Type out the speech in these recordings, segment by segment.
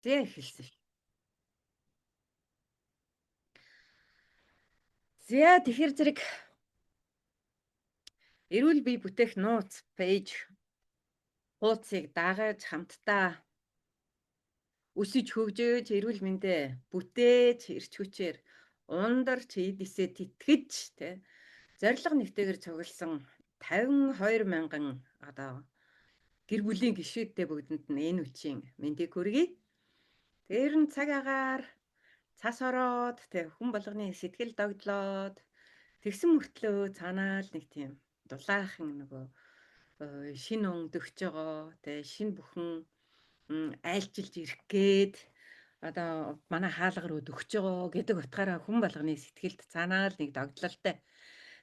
Зэ эхэлсэн ш. За тэгэхээр зэрэг эрүүл бие бүтээх нууц пэйж хуудсыг дагаж хамтдаа өсөж хөгжөөж эрүүл мэндэ бүтээж эрч хүчээр ундарч эдисээ тэтгэж тэ зориг нэгтэйгэр цугласан 52 мянган одоо гэр бүлийн гишүүдтэй бүгдэнд нь энэ үчийн мэндийг хүргэе. Тэр нь цаг агаар цас ороод тэ хүн болгоны сэтгэл догдлоод тэгсэн мөртлөө цаанаа л нэг тийм дулаахан нөгөө шин өндөгч байгаа тэ шин бүхэн айлчилж ирэх гээд одоо манай хаалга руу дөгч байгаа гэдэг утгаараа хүн болгоны сэтгэлд цаанаа л нэг догдлолтой.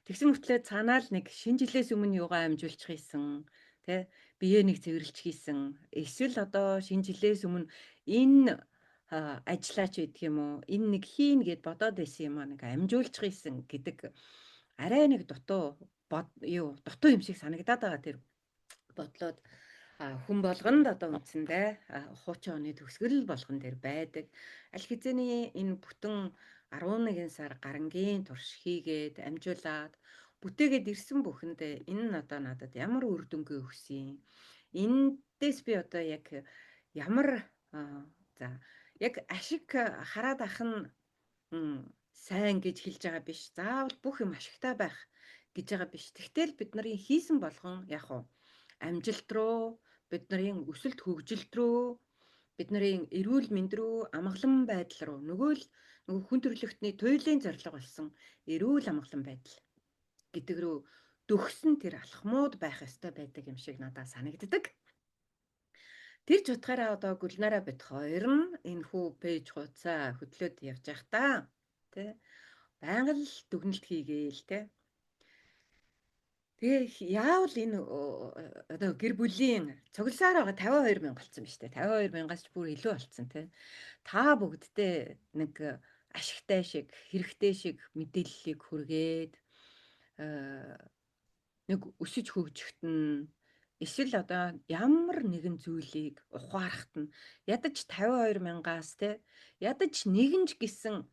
Тэгсэн мөртлөө цаанаа л нэг шинэ жилээс өмнө юугаа амжуулчих хийсэн тэ биеэ нэг цэвэрлж хийсэн эсвэл одоо шинэ жилээс өмнө энэ ажиллаач гэдэг юм уу энэ нэг хийн гэд бодоод байсан юм аа нэг амжуулж хийсэн гэдэг арай нэг дутуу дутуу юм шиг санагдаад байгаа тэр бодлоод хүн болгонд одоо үндсэндээ хуучин оны төгсгөл болгон дээр байдаг. Аль хэзээний энэ бүтэн 11 сар гарангийн турш хийгээд амжуулаад бүтээгээд ирсэн бүхэндээ энэ нь одоо надад ямар үр дүнгээ өгсөн. Эндээс би одоо яг ямар за яг ашиг хараад ах нь сайн гэж хэлж байгаа биш. Заавал бүх юм ашигтай байх гэж байгаа биш. Тэгтэл бид нарын хийсэн болгон яг уу амжилт руу бидний өсөлт хөгжилт рүү бидний эрүүл мэнд рүү амгалан байдал руу нөгөө хүн төрөлхтний туйлын зорилго болсон эрүүл амгалан байдал гэдэг рүү дөхсөн тэр алхмууд байх ёстой байдаг юм шиг надад санагддаг. Тэр ч утгаараа одоо Гүлнараа бит хоёр нь энэ хүү пэйж хуудасаа хөтлөөд явж явах та тий байнга л дүгнэлт хийгээл тий. Тэгээ яавал энэ одоо гэр бүлийн цугласаар байгаа 52 мянга болсон биз дээ. 52 мянгаас ч бүр илүү болсон тий. Та бүгдтэй нэг ашигтай шиг, хэрэгтэй шиг мэдээллийг хүргээд нэг өсөж хөгжөхт нь эсвэл одоо ямар нэгэн зүйлийг ухаарахт нь ядаж 52 мянгаас тий ядаж нэгэнж гисэн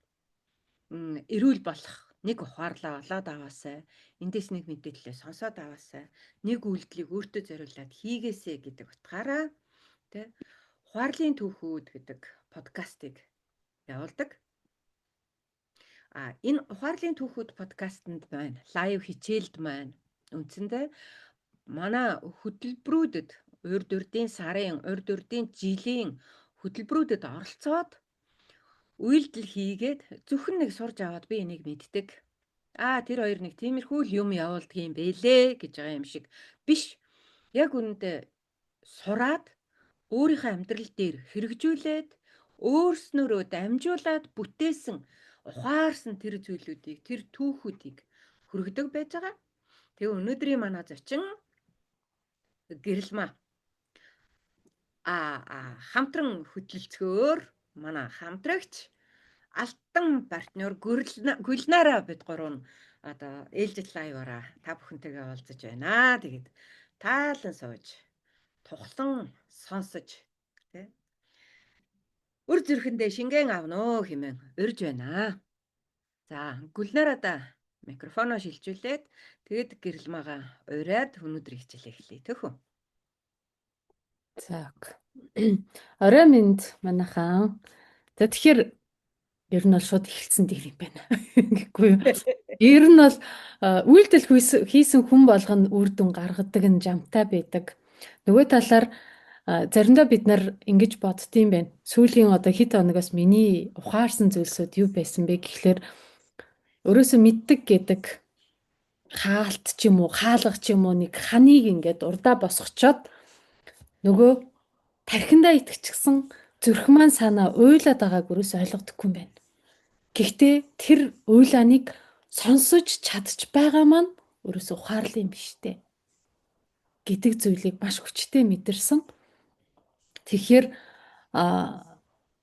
эрүүл болох нэг ухаарлаа олоод аваасай. Эндээс нэг мэдээлэлээ сонсоод аваасай. Нэг үйлдэлийг өөртөө зориулаад хийгээсэй гэдэг утгаараа тий ухаарлын түүхүүд гэдэг подкастыг явуулдаг. Энэ ухаарлын түүхүүд подкастэнд байна. Лайв хичээлд байна. Үндсэндээ манай хөтөлбөрүүдэд урд урдын сарын, урд урдын жилийн хөтөлбөрүүдэд оролцоод үйлдэл хийгээд зөвхөн нэг сурж аваад би энийг мэддэг. Тэр хоёр нэг тиймэрхүү юм явуулдаг юм бэлээ гэж байгаа юм шиг биш. Яг үүндээ сураад өөрийнхөө амьдрал дээр хэрэгжүүлээд өөрснөрөө дамжуулаад бүтээсэн ухаарсан тэр зүйлүүдийг, тэр түүхүүдийг хүргэдэг байж байгаа. Тэгээ өнөөдрийн манай зочин гэрэлмаа хамтран хөтлөлцгөөр манай хамтрагч алтан партнер Гүлнараа бид гурав нь одоо ээлжил лайваараа та бүхэнтэйгээ уулзаж байна. Тэгээд таалан сууж тухлан сонсож тий өр зүрхэндээ шингэн авноо хэмээн урьж байна. За Гүлнараада микрофоноо шилжүүлээд тэгэд гэрэлмаагаа ураад өнөөдрийн хичээлээ эхлэе төхөө. За. Орой минь манайхаа. За тэгэхээр ер нь бол шууд эхэлсэн дэр юм байна. Гэхгүй юу? Ер нь бол үйлдэл хийсэн хүн болгоно үр дүн гаргадаг нь жамтай байдаг. Нөгөө талаар заримдаа бид нар ингэж боддtiin байна. Сүүлийн одоо хэд хоногоос миний ухаарсан зүйлсүүд юу байсан бэ гэхлээр өөрөөсөө мэддэг гэдэг хаалт ч юм уу, хаалга ч юм уу нэг ханыг ингээд урдаа босгочоод нөгөө тархиндаа итгэчихсэн зүрх маань санаа уйлаад байгааг өрөөс ойлгохгүй юм байна. Гэхдээ тэр уйлааныг сонсож чадчих байгаа маань өрөөс ухаарлаа юм биш үү гэдэг зүйлийг маш хүчтэй мэдэрсэн. Тэгэхээр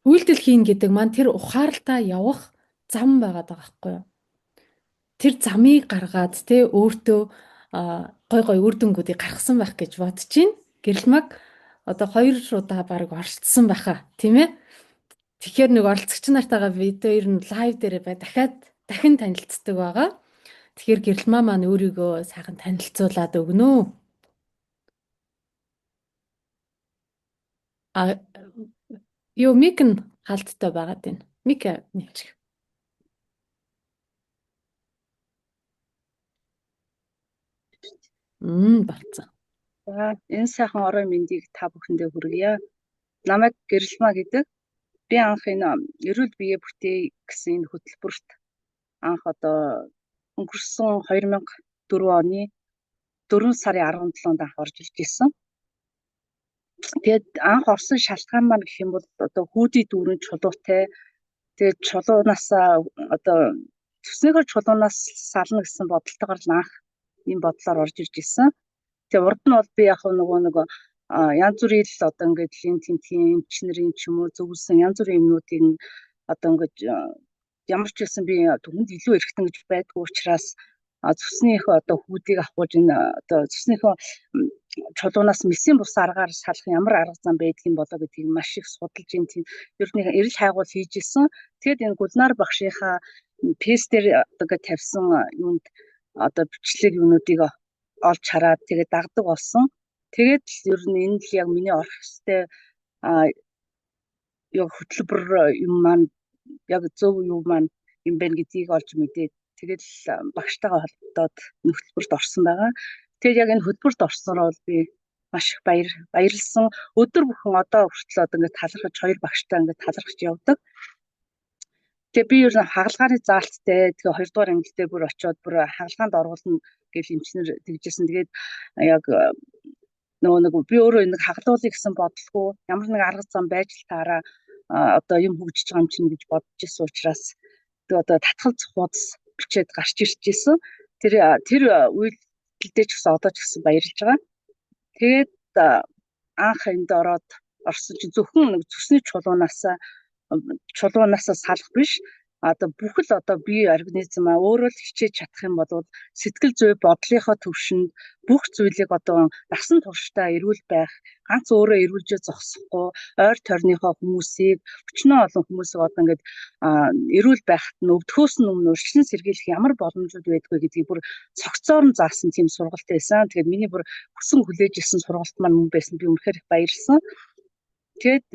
үйлдэл хийн гэдэг маань тэр ухаарлаа явах зам байгаад байгаа байхгүй юу? Тэр замыг гаргаад те өөртөө гой гой үр дүнгуудыг гаргасан байх гэж бодож байна. Гэрэлмаг одоо 2 удаа баг оршдсан байхаа тийм ээ. Тэгэхээр нэг оролцогч нартайгаа видео ер нь лайв дээр дахин танилцдаг байгаа. Тэгэхээр гэрэлмаа маань өөрийгөө сайхан танилцуулаад өгнө үү. Юу мик нь халттай байгаад байна. Мик нэмчих. Болцсон. За энэ сайхан орой мэндийг та бүхэндээ хүргье. Намайг Гэрэлмаа гэдэг. Би анх энэ эрүүл биеэ бүтэе гэсэн энэ хөтөлбөрт анх одоо өнгөрсөн 2004 оны 4 сарын 17-нд анх орж ирж ирсэн. Тэгээд анх орсон шалтгаан маань гэх юм бол одоо хүүдий дүүрэн чулуутай. Тэгээд чулуунаас одоо төснийхөө чулуунаас сална гэсэн бодолтойгоор л анх энэ бодлоор орж ирж ирсэн. Тэгээ урд нь бол би яг нөгөө янз бүрийн л одоо ингээд линтингийн эмчнэрийн ч юм уу зөвлөсөн янз бүрийн юмнуудыг одоо ингээд ямар ч байсан би түнд илүү эргэтэн гэж байдгүй учраас зүснийхөө одоо хүүдийг авахж энэ одоо зүснийхөө чулуунаас мэсийн бус аргаар салах ямар арга зам байдгийг болоо гэдгийг маш их судалж ин тийм ер нь эрэл хайгуул хийж исэн. Тэгэд энэ Гүлнар багшийнхаа пэстээр одоо ингээд тавьсан юунд одоо бичлэг юмнуудыг олж хараад тэгээд дагдаг болсон. Тэгээд ер нь энэ л яг миний орох хэвээр яг хөтөлбөр юм маань яг зөв юм маань юм байна гэдгийг олж мэдээд тэгээд багштайгаа холбогдоод хөтөлбөрт орсон байгаа. Тэгээд яг энэ хөтөлбөрт орсноор бол би маш их баярлсан. Өдөр бүхэн одоо хүртэл одоо ингээд талархаж хоёр багштай ингээд талархаж явдаг. Тэгээ би ер нь хагалгааны заалттай тэгээ 2 дугаар ангидээ бүр очиод бүр хагалгаанд оруулна гэж эмчнэр тэгжсэн. Тэгээд яг нөгөө би өөрөө нэг хагалуулъя гэсэн бодлого ямар нэг арга зам байж л таараа одоо юм хөгжиж байгаа юм чинь гэж бодож ирсэн учраас тэгээ одоо татхал цохоодс бичээд гарч ирж ирсэн. Тэр үйлдэлдээ ч гэсэн одоо ч гэсэн баярлж байгаа. Тэгээд анх энд ороод орсон чи зөвхөн нэг зүсний чулуунаас салах биш одоо бүхэл одоо бие организм өөрөө л хичээж чадах юм бол сэтгэл зүй бодлынхоо төвшөнд бүх зүйлийг одоо насан туршдаа эрүүл байх ганц өөрөө эрүүлжээ зогсохгүй ойр тойрныхоо хүмүүсийг өчнөө олон хүмүүсийг одоо ингээд эрүүл байхад нь өвдөхөөс өмнө өршлөн сэргийлэх ямар боломжууд байдгүй гэдгийг бүр цогцоор нь заасан тийм сургалт байсан. Тэгээд миний бүр хүсэн хүлээж ирсэн сургалт маань мөн байсан. Би үнэхээр их баярлсан. Тэгээд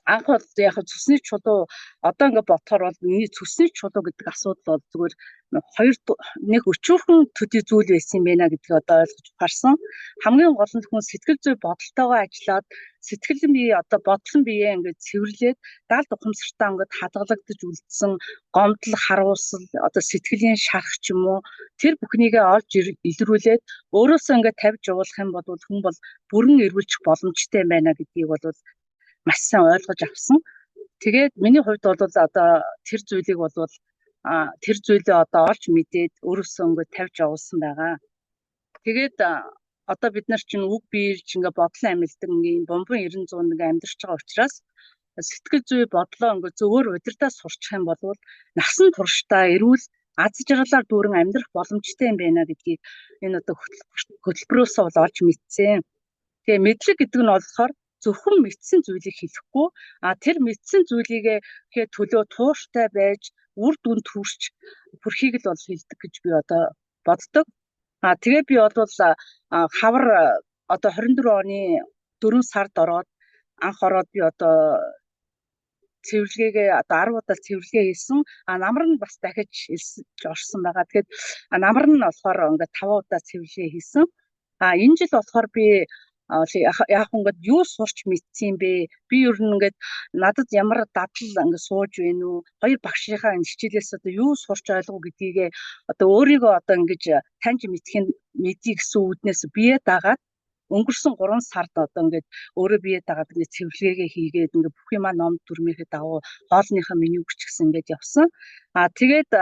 анх бол яг цусны чулуу одоо ингээд бодохоор бол миний цусны чулуу гэдэг асуудал бол зүгээр нэг өчүүхэн төдий зүйл байсан юм байна гэдгийг одоо ойлгож ухаарсан. Хамгийн гол нь хүн сэтгэл зүй бодолтойгоо ажиллаад сэтгэл бие одоо бодлон биеэ ингээд цэвэрлээд даалд ухамсартаа ингээд хадгалагдаж үлдсэн гомдол харуулсал одоо сэтгэлийн шарах ч юм уу тэр бүхнийгээ олж илрүүлээд өөрөөсөө ингээд тавьж явуулах юм бол хүн бол бүрэн эрүүлчих боломжтой байна гэдгийг бол маш сайн ойлгож авсан. Тэгээд миний хувьд бол одоо тэр зүйлийг бол тэр зүйлээ одоо олж мэдээд өөрөөсөө ингээд тавьж явуулсан байгаа. Тэгээд одоо бид нар чинь үг биерж ингээд бодлон амилдаг ингээд бомбон 900 ингээд амьдарч байгаа учраас сэтгэл зүй бодлоо ингээд зөвөр удирдах сурчих юм бол насан туршдаа эрүүл аз жаргалаар дүүрэн амьдрах боломжтой юм байна гэдгийг энэ одоо хөтөлбөрөөс бол олж мэдсэн. Тэгээ мэдлэг гэдэг нь болохоор зөвхөн мэдсэн зүйлийг хэлэхгүй тэр мэдсэн зүйлийгээ төлөө тууштай байж үр дүнд хүрч бүрхийг л бол хэлдэг гэж би одоо боддог. Тэгээ би бол хавар одоо 24 оны 4 сард ороод анх ороод би одоо цэвэрлэгээ одоо 10 удаа цэвэрлэгээ хийсэн. Намар нь бас дахиж орсон байгаа. Тэгэхээр намар нь болохоор ингээд 5 удаа цэвэрлэгээ хийсэн. Энэ жил болохоор би яг ингээд юу сурч мэдсэн бэ? Би ер нь ингээд надад ямар дадал ингээд сууж байна уу? Хоёр багшийнхаа энэ хичээлээс одоо юу сурч ойлгов гэдгийг одоо өөрийгөө одоо ингэж таньж мэдхий гэсэн үүднээс бие дагаад өнгөрсөн 3 сард одоо ингээд өөрөө бие дагаад ингээд цэвэрлэгээ хийгээд ингээд бүх юмаа ном дүрмийнхээ дагуу хоолныхаа меню бичсэн ингээд явсан. Тэгээд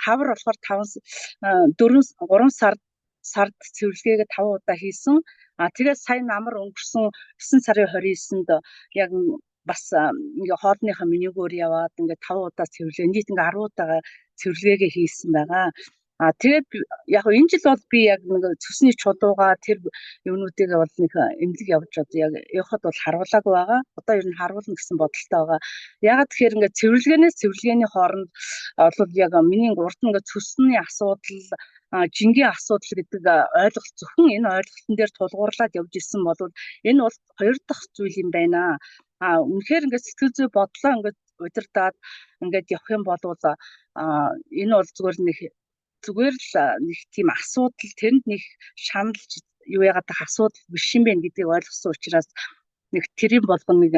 хавар болохоор 3 сард цэвэрлэгээ 5 удаа хийсэн. Тэгээд сая намар өнгөрсөн 9 сарын 29-нд яг бас ингээ хоолныхаа менюгээр яваад ингээ 5 удаа цэвэрлэгээ нийт ингээ 10 удаа цэвэрлэгээ хийсэн байгаа. Тэгээд яг энэ жил бол би яг нэг цусны чулууга тэр юмнуудыг бол нэг эмнэлэг явж одоо яг явахад бол харуулаагүй байгаа. Одоо ер нь харуулна гэсэн бодолтой байгаа. Ягаад тэгэхээр ингээд цэвэрлэгээний хооронд бол яг миний урд нь ингээд цусны асуудал, жингийн асуудал гэдэг ойлголт зөвхөн энэ ойлголтын дээр тулгуурлаад явж исэн бол энэ бол хоёр дахь зүйл юм байна. Үнэхээр ингээд сэтгэл зүй бодлоо ингээд удирдаад ингээд явах юм бол энэ бол зүгээр л нэг тийм асуудал тэнд нэг шаналж юу яагаад асуудал биш юм бэ гэдгийг ойлгосон учраас нэг тэрийн болгоно нэг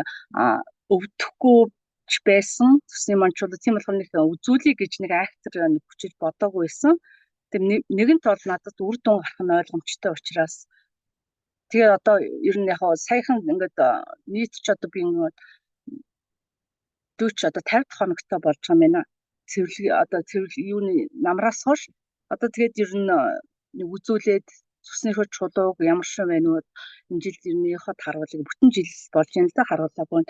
өвдөхгүй байсан цусны манчууд тийм болохоор нэг үзүүлэх гэж нэг актер нэг хүчиж бодоогүй байсан. Тэр нэгэнт бол надад үр дүн гарах нь ойлгомжтой учраас тэгээ одоо ер нь яг саяхан ингээд нийт ч одоо би 40 одоо 50 хоногтой болж байгаа юм байна. Цэвэрлэг юуны намраас хойш одоо тэгээд ер нь үзүүлээд цусны чулууг ямар шиг байна вэ? Энэ жил ернийхөө харуулъя. Бүтэн жил болж юм л да харуулаагүй.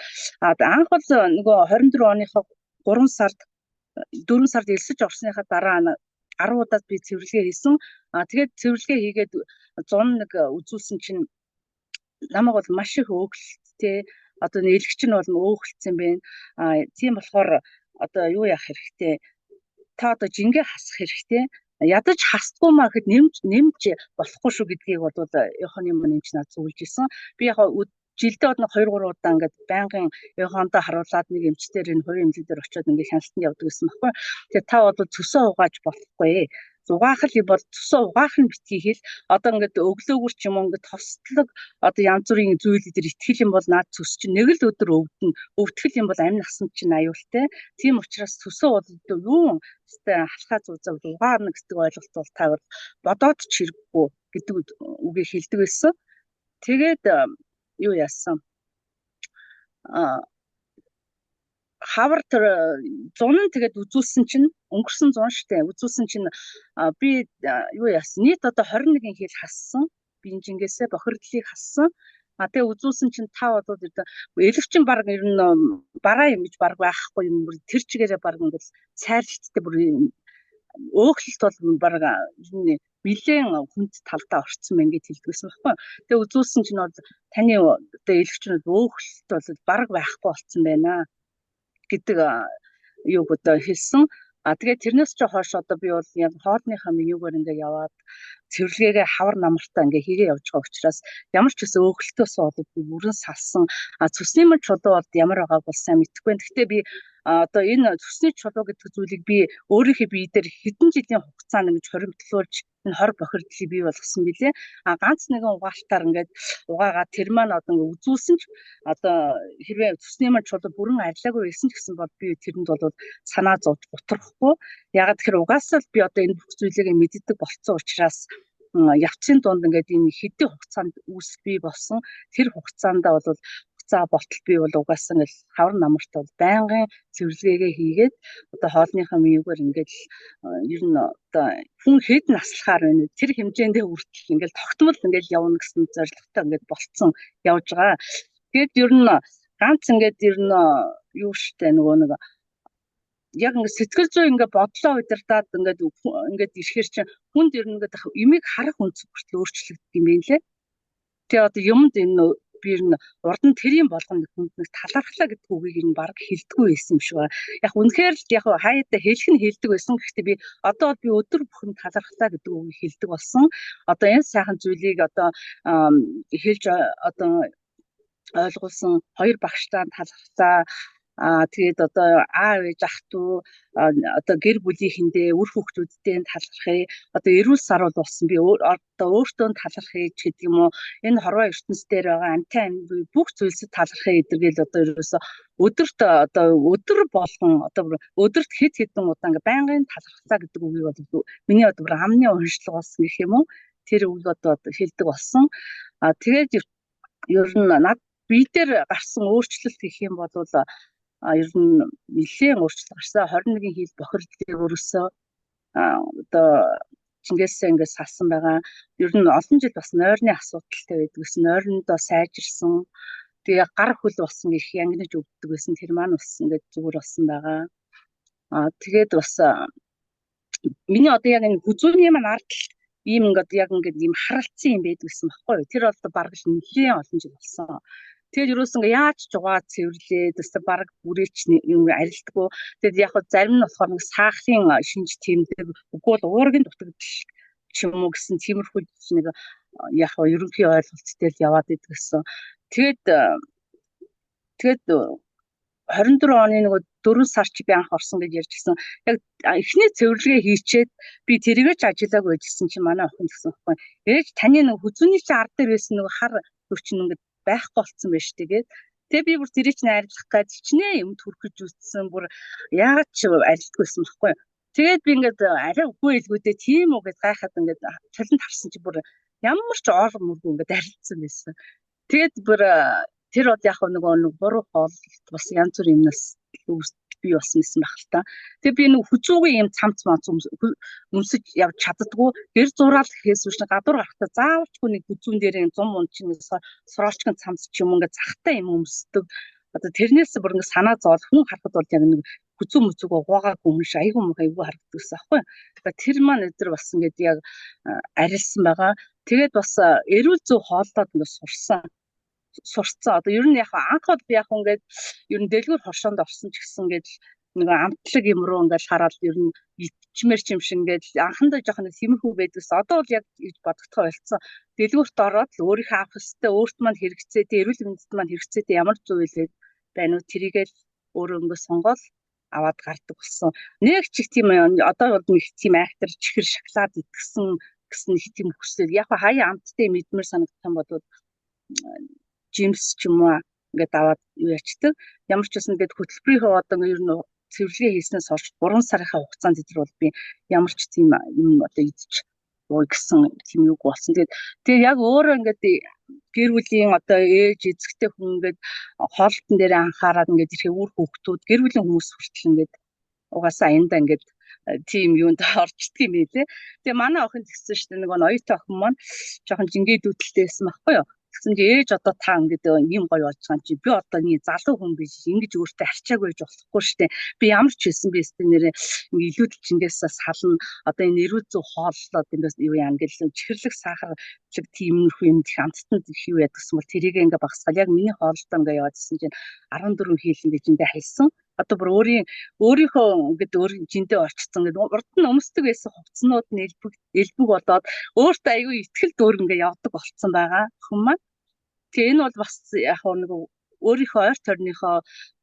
Анх бол нөгөө 24 оныхоо 4 сард элсэж орсныхаа дараа 10 удаад би цэвэрлэгээ хийсэн. Тэгээд цэвэрлэгээ хийгээд 101 үзүүлсэн чинь намайг бол маш их өөгөлттэй одоо нэлгч нь бол өөгөлдсөн байна. Тийм болохоор одоо юу яах хэрэгтэй? Та одоо жингээ хасах хэрэгтэй. Ядаж хасдгүй маа гэхэд нэмж болохгүй шүү гэдгийг бол Яхоны мөнч над зөвлөж исэн. Би яг жилдээ бол 2-3 удаа ингээд байнгын Яхондоо харуулад нэг эмчтэр энэ хувийн эмнэлэг дээр очиод ингээд хяналтанд явдаг гэсэн баггүй. Тэгээ та бол цөсөө угааж болохгүй. Угаах л бол цөсөө угаах нь битгий хэл одоо ингээд өглөөгөр ч юм уу ингээд тослог одоо янз бүрийн зүйлүүдээр итгэл юм бол наад цөс чинь нэг л өдөр өвдөн өвдгөл юм бол амь насан чинь аюултай. Тийм учраас цөсөө бол юу өстэй халахаа зузаа угаана гэдэг ойлголт бол та бодоод ч хэрэггүй гэдэг үгийг хэлдэг байсан. Тэгээд юу яасан хавар тэр 100 тэгээд үзүүлсэн чинь өнгөрсөн 100 штэ үзүүлсэн чинь би юу яасан нийт одоо 21 хил хассан бинжингээсээ бохирдлыг хассан тэгээ үзүүлсэн чинь та бол элэгчин баг ер нь бараа юм гэж баг байхгүй юм тэр чигээрээ баг ингээл цайрлттай бүр өөхлөлт бол баг нэлээд хүнд талдаа орцсон мэн гэж хэлдэгсэн байхгүй. Тэгээ үзүүлсэн чинь бол таны одоо элэгчнүүд өөхлөлт бол баг байхгүй болцсон байна гэдэг юуг одоо хэлсэн. Тэгээд тэрнээс ч хойш одоо би бол яг хоолныхаа менюгээр ингээ яваад цэвэрлэгээ хавар намартаа ингээ хийгээ явж байгаа учраас ямар ч гэсэн өөхөлтөөс бол би бүрэн салсан. Цусны мөн чулуу бол ямар байгааг бол сайн мэдэхгүй. Гэхдээ би одоо энэ цусны чулуу гэдэг зүйлийг би өөрийнхөө бие дээр хэдэн жилийн хугацаанд ингэж хоримтлуулж энэ хор бохирдлыг бий болгосон билээ. Ганц нэгэн угаалтаар ингээд угаагаад тэр маань одоо ингээд үзүүлсэн ч одоо хэрвээ цусны маань чулуу бүрэн арилаагүй байсан ч гэсэн бол би тэрэнд бол санаа зовж бутрахгүй. Ягаад тэгэхээр угаасаа л би одоо энэ бүх зүйлийг мэддэг болцсон учраас явцын дунд ингээд энэ хэдийн хугацаанд үүсэл бий болсон. Тэр хугацаанд бол болтол би бол угаасаа ингээл хавар намарт бол байнгын цэвэрлэгээ хийгээд одоо хоолныхаа менюгээр ингээд ер нь одоо хүн хэд наслахаар байна тэр хэмжээндээ хүртэл ингээд тогтмол ингээд явна гэсэн зорилготой ингээд болцсон явж байгаа. Тэгээд ер нь ганц ингээд ер нь юу штэ нөгөө нэг яг ингээд сэтгэл зүй ингээд бодлоо удирдаад ингээд ирэхэр чинь хүнд ер нь ингээд имийг харах үнц хүртэл өөрчлөгддөг юм байна лээ. Тэгээ одоо юмд энэ би энэ урд нь тэрийн болгоно хүнд нэг талархлаа гэдэг үгийг нь баг хэлдэггүй байсан юм шиг байна. Яг үнэхээр л яг хаяада хэлэх нь хэлдэг байсан. Гэхдээ би одоо би өдөр бүхэн талархлаа гэдэг үгийг хэлдэг болсон. Одоо энэ сайхан зүйлийг одоо хэлж одоо ойлгуулсан хоёр багштай талархлаа. Тэгээд одоо аав ээж ах トゥ одоо гэр бүлийнхэндээ үр хүүхдүүдтэй талархъя. Одоо эрүүл сар бол болсон. Би одоо өөртөө талархъя гэдэг юм уу. Энэ хорвоо ертөнцийн дээр байгаа амтай бүх зүйлсэд талархъя гэдэгэл одоо ерөөсө өдөрт одоо өдөр болгон одоо өдөрт хэд хэдэн удаа ингээ байнгын талархлаа гэдэг үгийг бол миний одоо амны уншлага болсон гэх юм уу. Тэр үг одоо хэлдэг болсон. Тэгээд ер нь над бие дээр гарсан өөрчлөлт гэх юм бол ер нь нэлээд өөрчлөлт гарсан. 21 хил бохирдлыг өрөөсөө одоо Чингисээ ингээд салсан байгаа. Ер нь олон жил бас нойрны асуудалтай байдаг гэсэн. Нойрондоо сайжирсан. Тэгээ гар хөл болсон гэх янгинаж өвддөг байсан. Тэр маань бас ингээд зүгээр болсон байгаа. Тэгээд бас миний одоо яг энэ хүзүүний маань ард ийм ингээд яг ингээд ийм харалцсан юм байдаг гэсэн баггүй юу. Тэр бол бараг л нэлээд олон жил болсон. Тэгээд юус ингээ яаж жугаа цэвэрлээд өстө бараг бүрээч юм арилдаггүй. Тэгээд яг зарим нь болохоор нэг саахлын шинж тэмдэг үгүй бол уургийн дутагдал ч юм уу гэсэн тиймэрхүү нэг яг ерөнхий ойлголттой л яваад идэг гэсэн. Тэгээд 24 оны нэг 4 сар чи би анх орсон гэж ярьж гисэн. Яг эхний цэвэрлэгээ хийчээд би тэрийгээ ч ажиллаагүй гэсэн чи манай охин гэсэн байхгүй. Ээж таны нэг хүзүүний чи ард дээр байсан нэг хар өвчин ингээд байхгүй болцсон байж тэгээд тэгээ би бүр тэрийг чинь арилгах гэж хичнээн юм төрөхөж үтсэн бүр яагаад ч арилдаггүйсэн байхгүй. Тэгээд би ингээд арай үгүй илгүүдээ тийм үү гэж гайхаад ингээд цалинд харсан чи бүр ямар ч оор мөргөө ингээд арилдсан байсан. Тэгээд бүр тэр бол яг нэг буруу хоол бас янз бүр юмнаас би болсон юм байх л та. Тэгээ би нэг хүзүүгийн юм цамц өмсөж явж чаддгүй. Гэр зураал гэхээс биш гадуур гарахтаа заавалчгүй нэг хүзүүн дээр зум мун чинь сороочгон цамц ч юм ингээд захтай юм өмсдөг. Одоо тэрнээс бүр ингээд санаа зовол хүн харахад бол яг нэг хүзүү мүзүүг угаагаа хүмш айгүй харагддаг гэсэн аахгүй. Тэгэхээр тэр маань өдөр бас ингээд яг арилсан байгаа. Тэгээд бас эрүүл зүй хооллоод ингээд сурцсан. Одоо ер нь яг анх бол би яг ингээд ер нь дэлгүүр хоршоонд орсон ч гэсэн ингээд нэг амтлаг юм руу ингээд хараад ер нь ичмэр чим шиг ингээд анхандаа жоох нэг тиймэрхүү байдгаас одоо бол яг гэж бодогдохоо болцсон. Дэлгүүрт ороод л өөрийнхөө авах хэвээр өөрт маань хэрэгцээтэй эрүүл мэндэд маань хэрэгцээтэй ямар зүйлээд байна уу тэрийгээл өөрөө ингээд сонгоод аваад гардаг болсон. Нэг ч их тийм одоо бол нэг тийм айхтар чихэр шоколад идгсэн гэсэн их тийм хүсэл яг хаяа амттай мэдмэр санагдах юм бодвол жимс ч юм уу ингээд аваад ячдаг. Ямар ч байсан ингээд хөтөлбөрийнхөө одоо ер нь цэвэрлэгээ хийснээс хойш 3 сарын хугацаанд дээр бол би ямар ч тийм юм одоо идэж ууй гэсэн тийм үг болсон. Тэгээд яг өөрөө ингээд гэр бүлийн одоо ээж эзэгтэй хүн ингээд хоолтон дээр анхаарал ингээд ирэхээ үр хөвгтүүд гэр бүлийн хүмүүс хүртэл ингээд угаасаа аянда ингээд тийм юунд орчдөг юм билээ. Тэгээ манай охин тэгсэн шүү дээ нэг оюутан охин маань жоохон жингээ дүүтэлтэй байсан байхгүй юу. Тэгсэн чи ээж одоо та ингээд ийм гоё болж байгаа чи би одоо нэг залуу хүн биш ингэж өөртөө арчаагүй гэж болохгүй штэ би ямар ч хэлсэн би өстө нэрээ ингээд илүүдэл чингээс сална одоо энэ эрүүл зүй хооллоод эндээс юу яа ингээд чихэрлэг сахарлэг тиймэрхүү юм их амттанд их юу яд гэсэн бол тэрийг ингээд багсгаал яг миний хооллолтоо ингээд яваадсэн чинь 14 хил ингээд зиндээ хайсан одоо бүр өөрийнхөө ингээд өөр жиндээ орчсон ингээд урд нь өмсдөг байсан хувцснууд нь элбэг болоод өөртөө аягүй ихтгэл дүүр ингээд явдаг болцсон байгаа хүмүүс. Тэгээ энэ бол бас яг нэг өөрийнхөө ойр тойрныхоо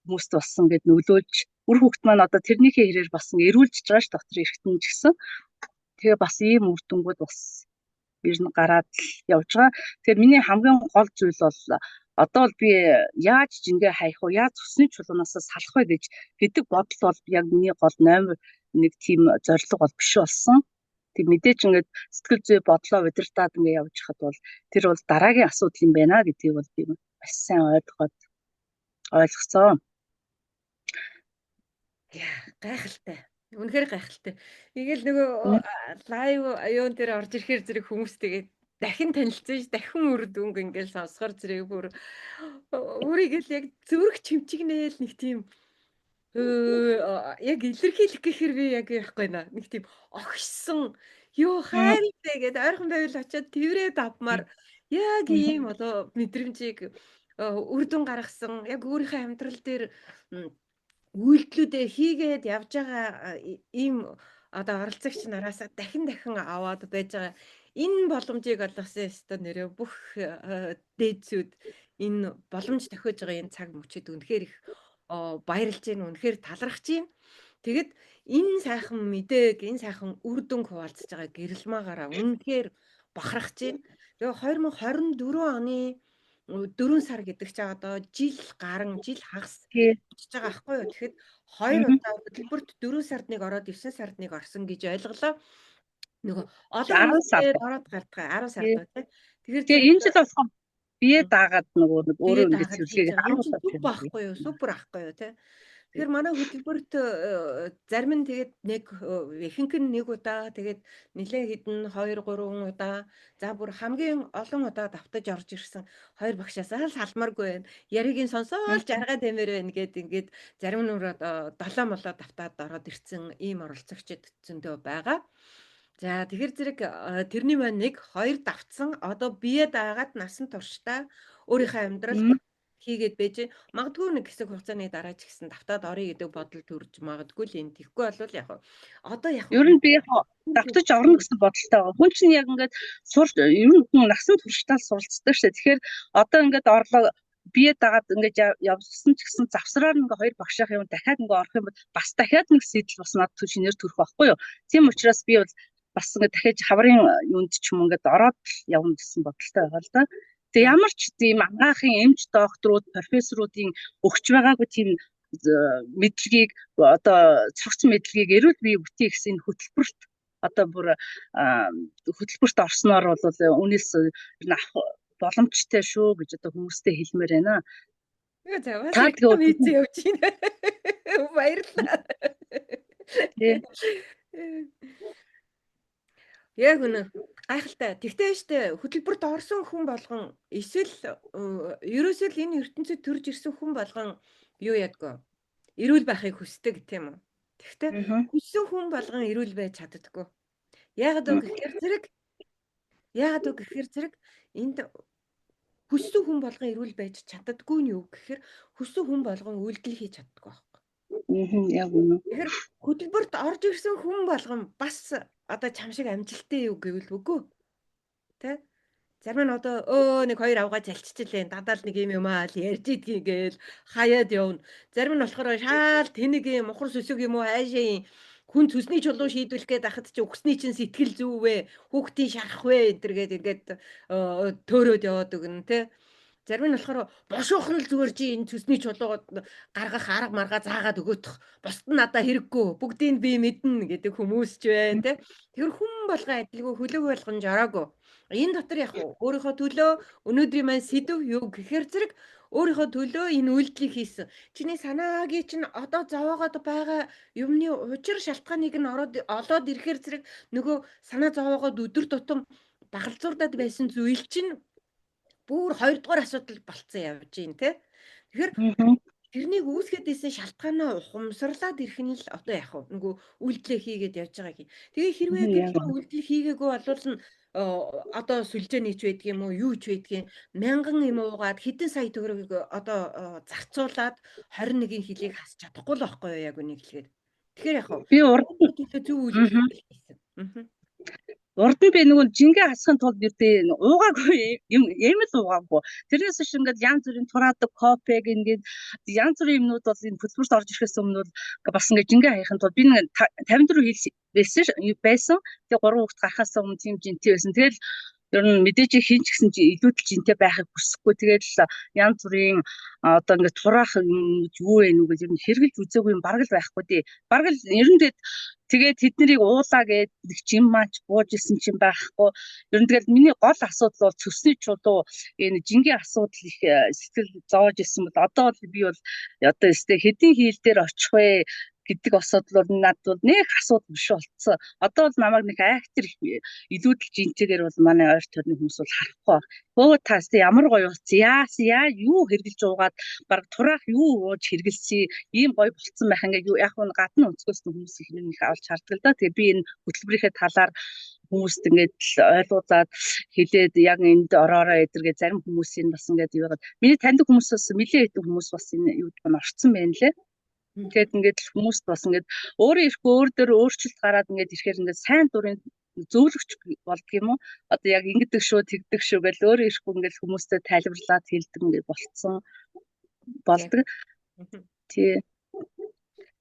хүмүүст болсон гэд нөлөөлж үр хөвгт маань одоо тэрнийхээ хэрээр бас эрүүлж байгаа ш доктор эргэтэн ч гэсэн. Тэгээ бас ийм үр дүнгууд бас ер нь гараад явж байгаа. Тэгэхээр миний хамгийн гол зүйл бол одоо бол би яаж жингээ хаях вэ? Яаж цусны чулуунаас салах вэ гэдэг бодол бол яг миний гол номер 1 тийм зорилго бол биш болсон. Тэг мэдээч ингээд сэтгэл зүй бодлоо удирдаад ингээд явж хад бол тэр бол дараагийн асуудал юм байна гэдгийг бол би маш сайн ойлгоцоо. Яа, гайхалтай. Үнэхээр гайхалтай. Ингээл нөгөө лайв аюун дээр орж ирэхээр зэрэг хүмүүс тэгээд дахин танилцж дахин үр дүнг ингээл сонсохоор зэрэг бүр өөрийгөө л яг зүрх чимчигнээл нэг тийм яг илэрхийлэх гэхээр би яг яахгүй наа нэг тийм огшсон юу хайртай гэдэг ойрхон байвал очиод тэрврээд авмаар яг ийм одоо мэдрэмжийг үр дүн гаргасан яг өөрийнхөө амьдрал дээр үйлдэлүүдээ хийгээд явж байгаа ийм одоо оролцогч нараас дахин аваад байж байгаа энэ боломжийг олгосон ёстой нэрээ бүх дээдсүүд энэ боломж тохиож байгаа энэ цаг мөчид үнэхээр их баярлж байна үнэхээр талархаж байна. Тэгэд энэ сайхан мэдээг энэ сайхан үр дүнг хуваалцаж байгаа гэрэлмаагаараа үнэхээр бахархаж байна. Тэгээ 2024 оны 4 сар гэдэг чинь одоо жил хагас болж байгаа аахгүй юу. Тэгэхэд 2 удаа хөтөлбөрт 4 сард нэг ороод 9 сард нэг орсон гэж ойлголоо. Нөгөө олон сард ороод гардаг 10 сард тий. Тэгэхээр энэ жил болохоор бие даагаад нөгөө өөрөө ингэ цэвэрлэгээ 10 сар байхгүй юу? Супер ахгүй юу тий. Тэгэхээр манай хөтөлбөрт зарим нь тэгээд ихэнх нь нэг удаа тэгээд нэлээд хэдэн 2 3 удаа за бүр хамгийн олон удаа давтаж орж ирсэн хоёр багшаасаа л салмааргүй байна. Яригийн сонсоол жаргаа тамир байна ингээд зарим нь одоо 7 молоо давтаад ороод ирсэн ийм оролцогчд зөндөө байгаа. За тэгэхээр зэрэг тэрний маань 1 2 давтсан одоо бие даагаад насан туршдаа өөрийнхөө амьдралд хийгээд байж магадгүй нэг хэсэг хугацааны дараа ч гэсэн давтаад орё гэдэг бодол төрж магадгүй л энэ тэгхгүй бол яг одоо яг ер нь би яг давтаж орно гэсэн бодолтой байгаа. Хүн чинь яг ингээд ер нь хүн насан туршдаа суралцдаг шээ. Тэгэхээр одоо ингээд орлоо бие дагаад ингээд явсан ч гэсэн завсраар ингээд хоёр багшаах юм дахиад ингээд орох юм бол бас дахиад нэг сэтэл бас над шинээр төрөх байхгүй юу. Тийм учраас би бол бас ингээд дахиад хаврын юунд ч юм ингээд ороод явна гэсэн бодолтой байгаа л да. Тэгээ ямар ч тийм ангаахын эмч докторууд, профессоруудын өгч байгаагүй тийм мэдлэгийг одоо цогц мэдлэгийг эрүүл бие бүтээх гэсэн хөтөлбөрт одоо бүр хөтөлбөрт орсноор бол үнээс авах боломжтой шүү гэж одоо хүмүүстэй хэлмээр байна. Та тэгээ үгүй явж байна. Баярлалаа. Яг үнэ гайхалтай. Тэгтээ штэ хөтөлбөрт орсон хүн болгон эсвэл ерөөсөө л энэ ертөнцид төрж ирсэн хүн болгон юу ядгүй. Эрүүл байхыг хүсдэг тийм үү? Тэгтээ хүссэн хүн болгон эрүүл байж чаддаггүй. Яагаад гэхээр зэрэг энд хүссэн хүн болгон эрүүл байж чаддаггүй нь юу гэхээр хүссэн хүн болгон үйлдэл хийж чаддаггүй байхгүй. Яг үнэ. Тэгэхээр хөтөлбөрт орж ирсэн хүн болгон бас одоо чам шиг амжилттай юу гэвэл үгүй. Тэ? Зарим нь одоо нэг хоёр авгаа залччихлээ. Дадаад нэг юм аа л ярьж идгийг гээл хаяад явна. Зарим нь болохоор шаал тэнэг юм мухар сүсэг юм уу хайшаа хүн төсний чулуу шийдвэлэх гээд ахад чи өгсний чинь сэтгэл зүй вэ? Хүүхдийн шарах вэ? Энтергээд ингээд төөрөөд яваад өгнө тэ. Зарим нь болохоор бошуухан л зүгээр чи энэ төсний чулуугод гаргах арга маргаа заагаад өгөөдөх. Бусд нь надаа хэрэггүй. Бүгдийг би мэднэ гэдэг хүмүүс ч байна тэ. Тэр хүн болгон адилгүй хөлөг болгон жараагүй. Энэ дотор яг өөрийнхөө төлөө өнөөдрийн маань сэдв юу гэхээр зэрэг өөрийнхөө төлөө энэ үйлдэлийг хийсэн. Чиний санаагийн чинь одоо зовоогоод байгаа юмны учир шалтгааныг нь олоод ирэхээр зэрэг нөгөө санаа зовоогоод өдөр тутам багалзуурдаад байсан зүйл чинь бүр 2 дугаар асуудал болцсон явж байна те. Тэгэхээр тэрнийг үүсгээд исэн шалтгаанаа ухамсарлаад ирэх нь л одоо яг нөгөө үйлдэлээ хийгээд явж байгаа юм. Тэгээ хэрвээ тэр үйлдэл хийгээгүй болвол нь одоо сүлжээнийч байдаг юм уу юу ч байдгийг 1000 юм уугаад хэдэн сая төгрөгийг одоо зарцуулаад 21-ийн хилийг хасч чадахгүй л байхгүй юу яг үнийг хэлгээд. Тэгэхээр яг би урд зөв үйлдэл хийсэн. Урд нь би нөгөө жингээ хасахын тулд юутэй уугаагүй юм л уугаагүй. Тэрнээс биш ингээд янз бүрийн тураадаг кофег ингээд янз бүрийн юмнууд бол энэ хөтөлбөрт орж ирэхээс өмнө бас ингээд жингээ хаяхын тулд би нэг 54 хил байсан. Тэгээ 3 хүүхд гарахаас өмнө тийм жинтэй байсан. Тэгэл ер нь мэдээж хинч гэсэн чи илүүдэл жинтэй байхыг хүсэхгүй. Тэгээд янз бүрийн одоо ингээд тураах юу вэ нүг ер нь хэрглэж үзээгүй юм бараг л байхгүй дээ. Бараг л ер нь тэгээд тэднийг уулаа гэдэг жим маань бууж исэн чинь байхгүй. Ер нь тэгээд миний гол асуудал бол цөсний чулуу энэ жингийн асуудал их сэтгэл зовоож исэн бол одоо бол би бол одоо өстэй хэдийн хийл дээр очих вэ гэдэг асуудал бол надад нэг асуудал биш болцсон. Одоо бол намайг нэг актер илүүдэл жинтэйгээр бол манай ойр төрний хүмүүс бол харахгүй. Хөө таас ямар гоё болсон. Яа юу хэрглэж уугаад баг тураах юу ууж хэргэлсэн ийм гоё болцсон байх ингээд юу яг нь гадна өнцгөөс нь хүмүүс их авалж харддаг л да. Тэгээ би энэ хөтөлбөрийнхээ талаар хүмүүст ингээд ойлгуулад хэлээд яг энд ороороо эдэргээ зарим хүмүүсийн бас ингээд юу яагаад миний таньдаг хүмүүсээс нэлээд хэдэн хүмүүс бас энэ юуд маань орцсон байна лээ. Тэгээд ингээд хүмүүст бас ингээд өөрөө ирэх өөр дөр өөрчлөлт гараад ингээд ирэхээр ингээд сайн дурын зөвлөгч болдго юм уу? Одоо яг ингэдэг шүү, тэгдэг шүү гэж өөрөө ирэхгүй ингээд хүмүүстэй тайлбарлаад хэлдэг ингээд болцсон болдог. Тий.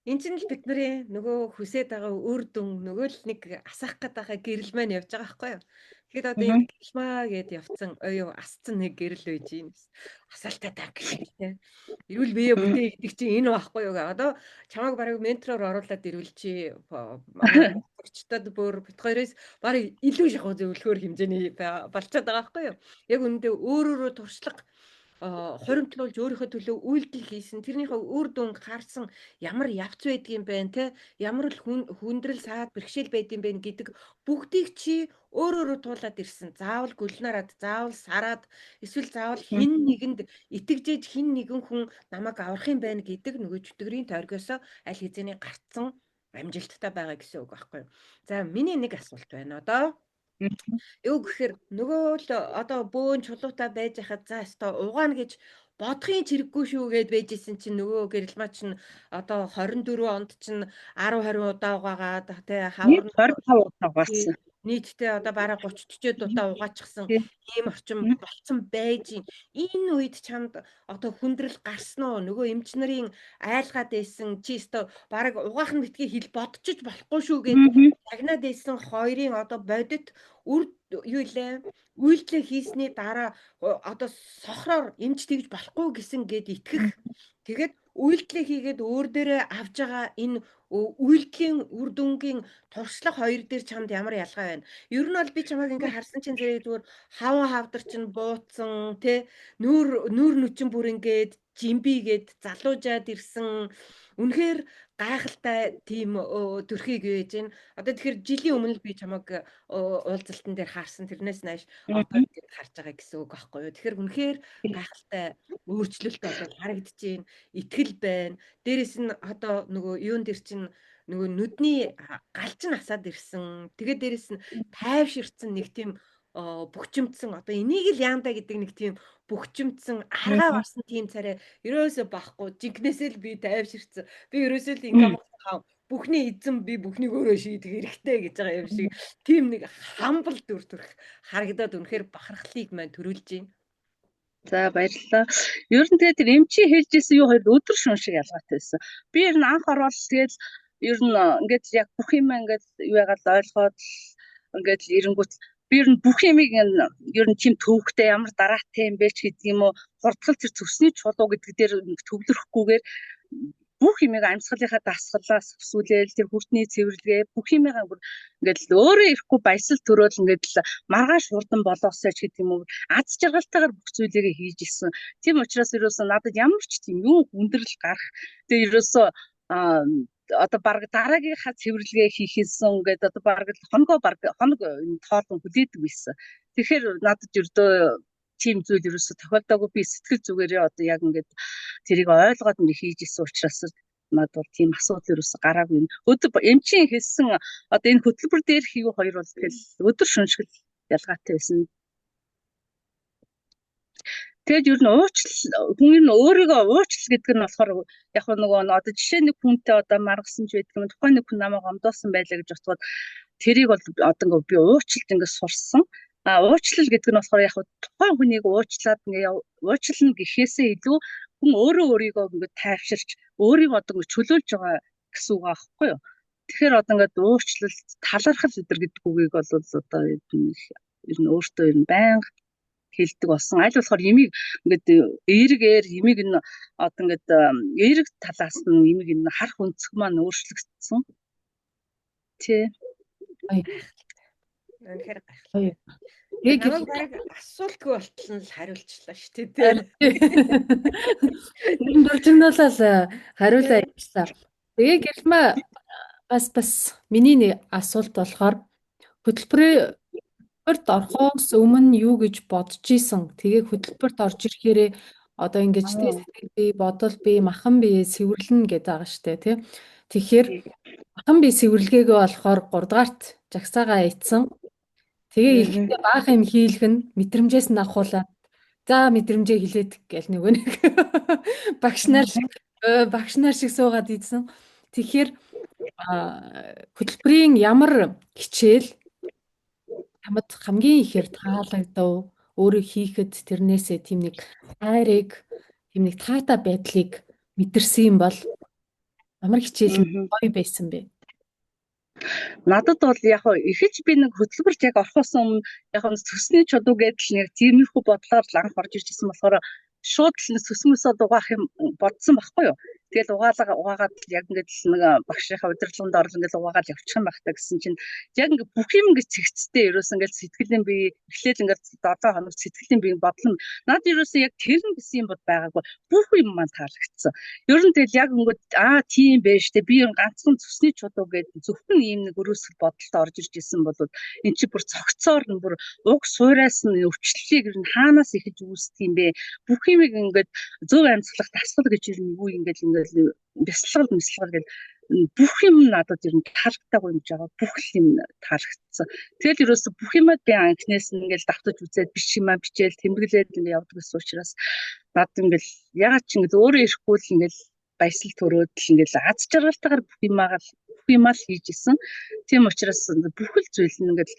Энд чинь л бидний нөгөө хүсээд байгаа үр дүн нөгөө л нэг асаах гээд байгаа гэрэл маань явж байгаа байхгүй юу? Тэгэхэд одоо энэ гэрэлмаа гэд явцсан асцсан нэг гэрэл байж юм. Асаалтай таг гэхтэй. Эрүүл бие бүтээ гэдэг чинь энэ байхгүй юу? Одоо чамайг барыг ментороор оруулаад ирвэл чи очтод бүр бит хоёроос барыг илүү шахуу зөвлөхөр хэмжээний болчиход байгаа байхгүй юу? Яг үүндээ өөрөөрөө туршлага хуримтлуулж өөрийнхөө төлөө үйлдэл хийсэн, тэрнийхээ үр дүн харсан ямар явц байдгийм бэ те, ямар л хүндрэл саад бэрхшээл байдгийм бэ гэдэг бүгдийг чи өөрөө туулаад ирсэн. Заавал гүлнараад, заавал сараад, эсвэл заавал хин нэгэнд итгэжээж хин нэгэн хүн намайг аврах юм байна гэдэг нөгөө чөтгөрийн тойргоосоо аль хэзээний гарцсан амжилттай байгаа гэсэн үг байхгүй юу. За миний нэг асуулт байна одоо. Юу гэхээр нөгөө л одоо бөөн чулуутай байж хахад за өстой угаана гэж бодохын чирэггүй шүү гэд байжсэн чинь нөгөө гэрэлмаа чинь одоо 24 онд чинь 10-20 удаа угаагаад тэ хавар 25 удаа угаасан. нийтдээ одоо бараг 30-40 удаа угаачихсан ийм орчин болцсон байж энэ үед чамд одоо хүндрэл гарсан уу? Нөгөө эмч нарын айлгаад байсан чи өстой бараг угаах нь битгий хэл бодчих болохгүй шүү гэд тагнаад байсан хоёрын одоо бодит үр юу илээ үйлдэл хийсний дараа одоо сохроор эмч тэгж болохгүй гэсэн гээд итгэх. Тэгээд үйлдэл хийгээд өөр дээрээ авж байгаа энэ үйлдэлийн үр дүнгийн туршлага хоёр дээр чамд ямар ялгаа байна? Ер нь бол би чамайг ингээ харсан чинь зэрэг зүгээр хаван хавдар чинь бууцсан тэ нүүр нүчин бүр ингээд жимбигээд залуужаад ирсэн. Үнэхээр гайхалтай тийм төрхийг байж гэн. Одоо тэгэхээр жилийн өмнө л би чамайг уулзалтан дээр харсан. Тэрнээс нааш одоо ингэж харж байгаа гэсэн үг байхгүй юу? Тэгэхээр үнэхээр гайхалтай өөрчлөлт болоод харагдаж байна. Итгэл байна. Дээрэс нь одоо нөгөө юун дээр чинь нөгөө нүдний галж нь асаад ирсэн. Тэгээд дээрэс нь тайвширцсан нэг тийм бөхчимдсэн одоо энийг л яандаа гэдэг нэг тийм бөхчимдсэн аргаа барсан тийм царай ерөөсөө байхгүй жинкнээсээ л би тайвширцсан. Би ерөөсөө л инкам хаа бүхний эзэн би бүхнийг өөрөө шийдэх хэрэгтэй гэж байгаа юм шиг тийм нэг хамбал дүр төрх харагдаад үнэхээр бахархлыг маань төрүүлж байна. За баярлалаа. Ер нь тэгээд тэр эмчи хэлжсэн юу хоёр өдөр шөн шиг ялгаатай байсан. Би ер нь анх ороод тэгэл ер нь ингээд яг бүх юм ингээд юу яагаад ойлгоод ингээд эренгүүт би ер нь бүх юмыг ер нь тийм төвхтэй ямар дараатай юм бэ ч гэдэг юм уу хурдгал тэр цөсний чулуу гэдэг дээр төвлөрөхгүйгээр бүх юмыг амьсгалынхаа дасгалаас өсвөлээл тэр хүртний цэвэрлэгээ бүх юмыг ингээд л өөрөө ирэхгүй баясал төрөөл ингээд л маргааш хурдан болоосоо ч гэдэг юм уу аз жаргалтайгаар бүх зүйлээ хийж исэн. Тийм учраас ерөөсөө надад ямар ч тийм юу хүндрэл гарах тэгээ ерөөсөө одоо баг дараагийнхаа цэвэрлэгээ хийхээсэн ингээд одоо баг хоног тоолон хүлээдэг байсан. Тэгэхээр надад ердөө тийм зүйл ерөөсө тохиолдоогүй би сэтгэл зүгээрээ одоо яг ингээд тэрийг ойлгоод ингээд хийж исэн учраас надад бол тийм асуудал ерөөсө гараагүй. Өдөр эмчийн хэлсэн одоо энэ хөтөлбөр дээр хийв хоёр бол тэгэл өдөр шөнөшгөл ялгаатай байсан. Тэгэд ер нь хүн өөрийгөө уучлал гэдэг нь болохоор яг нөгөө одоо жишээ нэг хүнтэй одоо маргасан ч байдаг юм тухайн нэг хүн намайг гомдоосон байлаа гэж бодоход тэрийг бол одоо ингээд би уучлалт ингээд сурсан. Уучлал гэдэг нь болохоор яг тухайн хүнийг уучлаад ингээд уучлална гэхээсээ илүү хүн өөрийгөө ингээд тайвширч өөрийгөө одоо ингээд чөлөөлж байгаа гэсэн үг аахгүй юу. Тэгэхээр одоо ингээд уучлал талархал гэдэг үгийг бол одоо ер нь өөртөө ер нь байнга хэлдэг болсон. Аль болохоор ямиг ингээд эергээр ямиг энэ одоо ингээд эерэг талаас нь ямиг энэ харах өнцөг маань өөрчлөгдсөн. Тий. Үнэхээр Гоё. Яг асуултгүй болтол нь л хариулчлаа шүү дээ. Энэ дуржигнуулаад хариулаа явуулаа. Тэгээ гэрмэ бас миний нэг асуулт болохоор хөтөлбөрт орохоос өмнө юу гэж бодож исэн. Тэгээ хөтөлбөрт орж ирэхээрээ одоо ингэж сэтгэл бий, бодол бий, махан бий сэвэрлэнэ гэдэг байгаа шүү дээ, тий. Тэгэхээр махан бий сэвэрлэгээгээ болохоор 3 дугаарт жагсаагаа ийцэн. Тэгээ ихэхдээ баах юм хийлэх нь мэдрэмжээс нь авахуулаад за мэдрэмжээ хилээд гэл нөгөө нэг багш нар шиг суугаад ийдсэн. Тэгэхээр хөтөлбөрийн ямар хичээл хамт хамгийн ихээр таалагдав өөрөө хийхэд тэрнээсээ тийм нэг хайрыг тийм нэг таатай байдлыг мэдэрсэн юм бол ямар хичээл гоё байсан бэ? Надад бол яг ихэж би нэг хөтөлбөрт яг орохоос өмнө яг төсний чулуу гэдэл нэг тиймэрхүү бодлоор анх орж ирж байсан болохоор шууд л төсмөөсөө дугаах юм бодсон байхгүй юу. Тэгэл угаагаад яг ингээд нэг багшийнхаа удирдлаганд орол ингээд угаагаад явчих юм байна гэсэн чинь яг ингээд бүх юм ингээд цэгцтэй ерөөс ингээд сэтгэлийн бие эхлээл ингээд 7 хоног сэтгэлийн бие бодлон над ерөөсөө яг тэр нь гэсэн юм бод байгаагүй бүх юм маань таалагдсан. Ер нь тэгэл яг ингээд тийм байж тээ би ганцхан зүсний чулуу гэдэг зөвхөн ийм нэг өрөөсгөл бодолтой орж ирж исэн бол эн чи бүр цогцоор нь бүр уг суураас нь өвчлөлийг ер нь хаанаас эхэлж үүсдэг юм бэ? Бүх юмыг ингээд зөв амьсгалах дасгал гэж ер нь юу ингээд бясалгал гэдэг бүх юм надад ер нь таалагдаагүй юм жаа. Бүх юм таалагдсан. Тэгэл ерөөсө бүх юмд би анхнаас нь ингээд давтаж үзээд биш юм бичээл тэмдэглээд ингээд явдаг гэсэн учраас надад ингээд ягаад ч ингээд өөрөө ирэхгүй л ингээд баясгал төрөөд л ингээд аз жаргалтайгаар бүх юмаа л хийж исэн. Тийм учраас бүх л зүйл нь ингээд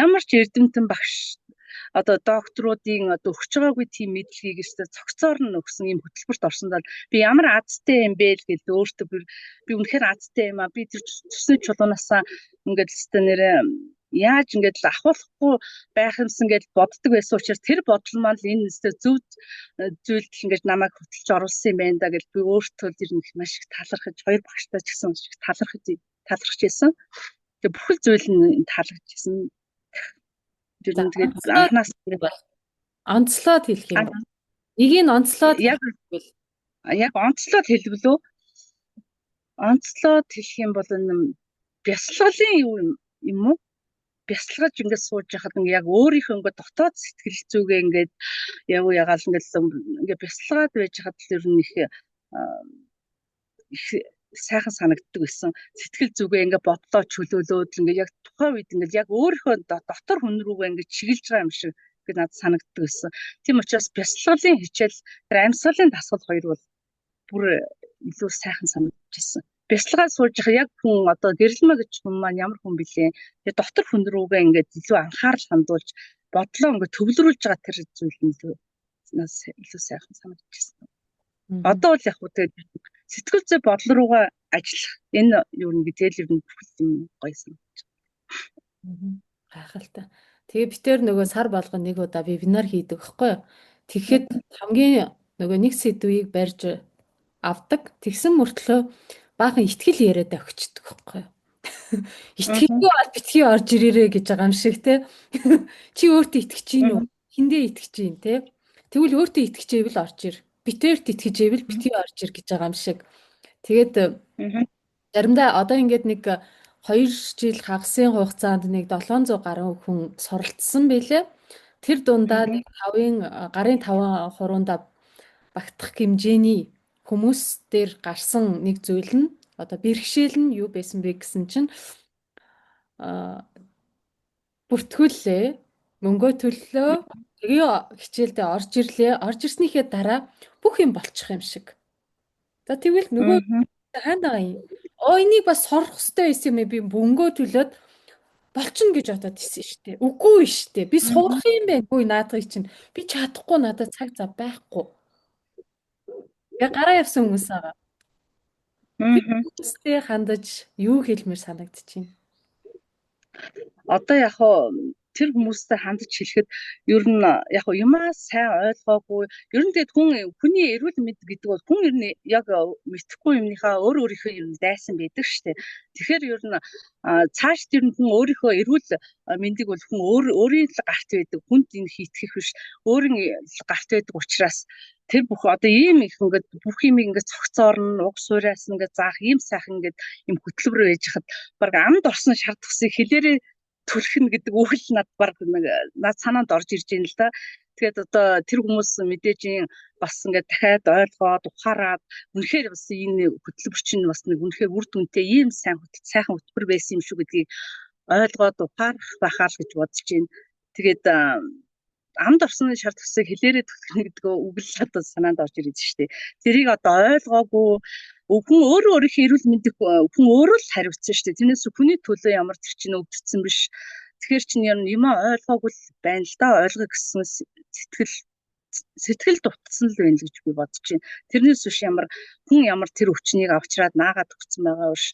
ямар ч эрдэмтэн багш одоо докторуудын одоо өгч байгаагүй тийм мэдлэгийг өстой цогцоор нь өгсөн юм хөтөлбөрт орсондоо би ямар азтай юм бэ л гэж өөртөө би үнэхээр азтай юм аа би тэр төсний чулуунаасаа ингээд өстой нэрээ яаж ингээд ахуулахгүй байх юмсан гэж боддог байсан учраас тэр бодол маань л энэ өстой зөв зүйлд ингээд намайг хөтлж оруулсан юм байна да гэж би өөртөө тэр нэг маш их талархаж хоёр багштай ч гэсэн талархаж байсан. Тэгээ бүхэл зүйл нь таалагдж байсан. Тэгээд анхнаас онцлоод хэлэх юм. Эгийг онцлоод яг онцлоод хэлбэлөө онцлоод хэлэх юм бол бясалгалын юм уу? Бясалгаж ингээд сууж яхад яг өөрийнхөө ингээд дотоод сэтгэл зүгээ ингээд ягаал ингээд бясалгаад байж хад л ер нь их сайхан санагддаг байсан. Сэтгэл зүгээ ингээд бодлоо чөлөөлөөд ингээд яг тухайн үед ингээд яг өөрийнхөө дотор хүн рүүгээ ингээд чиглэж байгаа юм шиг ингээд надад санагддаг байсан. Тийм учраас бясалгалын хичээл тэр амьсгалын дасгал хоёр бол бүр илүү сайхан санагдчихсан. Бясалгаад сууж байгаа яг хүн одоо гэрэлмэ гэж хүн маань ямар хүн бэлээ. Тэгээ дотор хүн рүүгээ ингээд илүү анхаарал хандуулж бодлоо ингээд төвлөрүүлж байгаа тэр зүйл нь илүү сайхан санагдчихсан. Одоо бол яг үгүй сэтгэл зүй бодол руугаа ажиллах энэ юу нэг тэгэл ер нь бүх юм гоё санагдаж байна. Гайхалтай. Тэгээ би тэр нөгөө сар болгон нэг удаа вебинар хийдэг байхгүй юу? Тэгэхэд хамгийн нөгөө нэг сэдвийг барьж авдаг. Тэгсэн мөртлөө баахан ихтгэл яриад өгчдөг байхгүй юу? Итгэлгүй бол битгий орж ирээрээ гэж байгаа юм шиг те. Чи өөртөө итгэж гин үү? Хиндээ итгэж гин те. Тэгвэл өөртөө итгэж ивэл орж ир. Битээрт итгэж ивэл битгий орж ир гэж байгаа юм шиг. Тэгээд заримдаа одоо ингээд нэг 2 жил хагасын хугацаанд нэг 700 гаруй хүн суралцсан байлээ. Тэр дундаа нэг 5-ын 5% багтах хэмжээний хүмүүс дээр гарсан нэг зүйл нь одоо бэрхшээл нь юу байсан бэ гэсэн чинь бүртгүүллээ, мөнгөө төллөө, тэгээ хичээлдээ орж ирлээ, орж ирснийхээ дараа бүх юм болчих юм шиг. За тэгвэл нөгөө хаана юм? Энийг бас сорох хэрэгтэй байсан юм би мөнгөө төлөөд болчихно гэж бодоод ирсэн шүү дээ. Үгүй шүү дээ. Би сурах юм байггүй наадгыг чинь. Би чадахгүй надад цаг зав байхгүй. Яг гараа явсан хүмүүс байгаа. Хүмүүстэй хандаж юу хэлмээр санагдчихэв. Одоо яг тэр хүмүүстэй хандаж хэлэхэд ер нь яг юмаа сайн ойлгоогүй ер нь тэгээд хүний эрүүл мэнд гэдэг бол хүн ер нь яг мэдхгүй юмныхаа өөрийнхөө ер нь дайсан байдаг шүү дээ. Тэгэхээр ер нь цааш тэр нь хүн өөрийнхөө эрүүл мэндийг бол хүн өөрийн л гарт байдаг. Хүнд энэ хийтгэх биш. Өөрийн гарт байдаг учраас тэр бүх одоо ийм их ингээд бүх юм ингээд цогцоор нь уг суураас ингээд заах ийм сайхан ингээд юм хөтөлбөр байж хад баг амд орсон шард төсийг хэлээрээ түлхнэ гэдэг үг л над санаанд орж ирж байна л да. Тэгээд одоо тэр хүмүүс мэдээж бас ингээд дахиад ойлгоод ухаарад үнэхээр бас энэ хөтөлбөр чинь бас нэг үнэхээр үр дүнтэй ийм сайхан хөтөлбөр байсан юм шүү гэдгийг ойлгоод ухаарах байхаа л гэж бодож байна. Тэгээд амд орсны шард төсийг хэлээрээ түлхнэ гэдэг үг л одоо санаанд орж ирээд шүү дээ. Тэрийг одоо ойлгоогүй хүн өөрийнхөө эрүүл мэндийг хүн өөрөө л хариуцсан шүү дээ. Тэрнээс хүний төлөө ямар тэр чинь өвдсөн биш. Тэгэхээр чинь юм ойлгоогүй байна л да. Ойлгох гэсэн сэтгэл дутсан л байна гэж би бодож байна. Тэрнээс биш хүн ямар тэр өвчнийг авчраад наагаад өгсөн байгаа биш.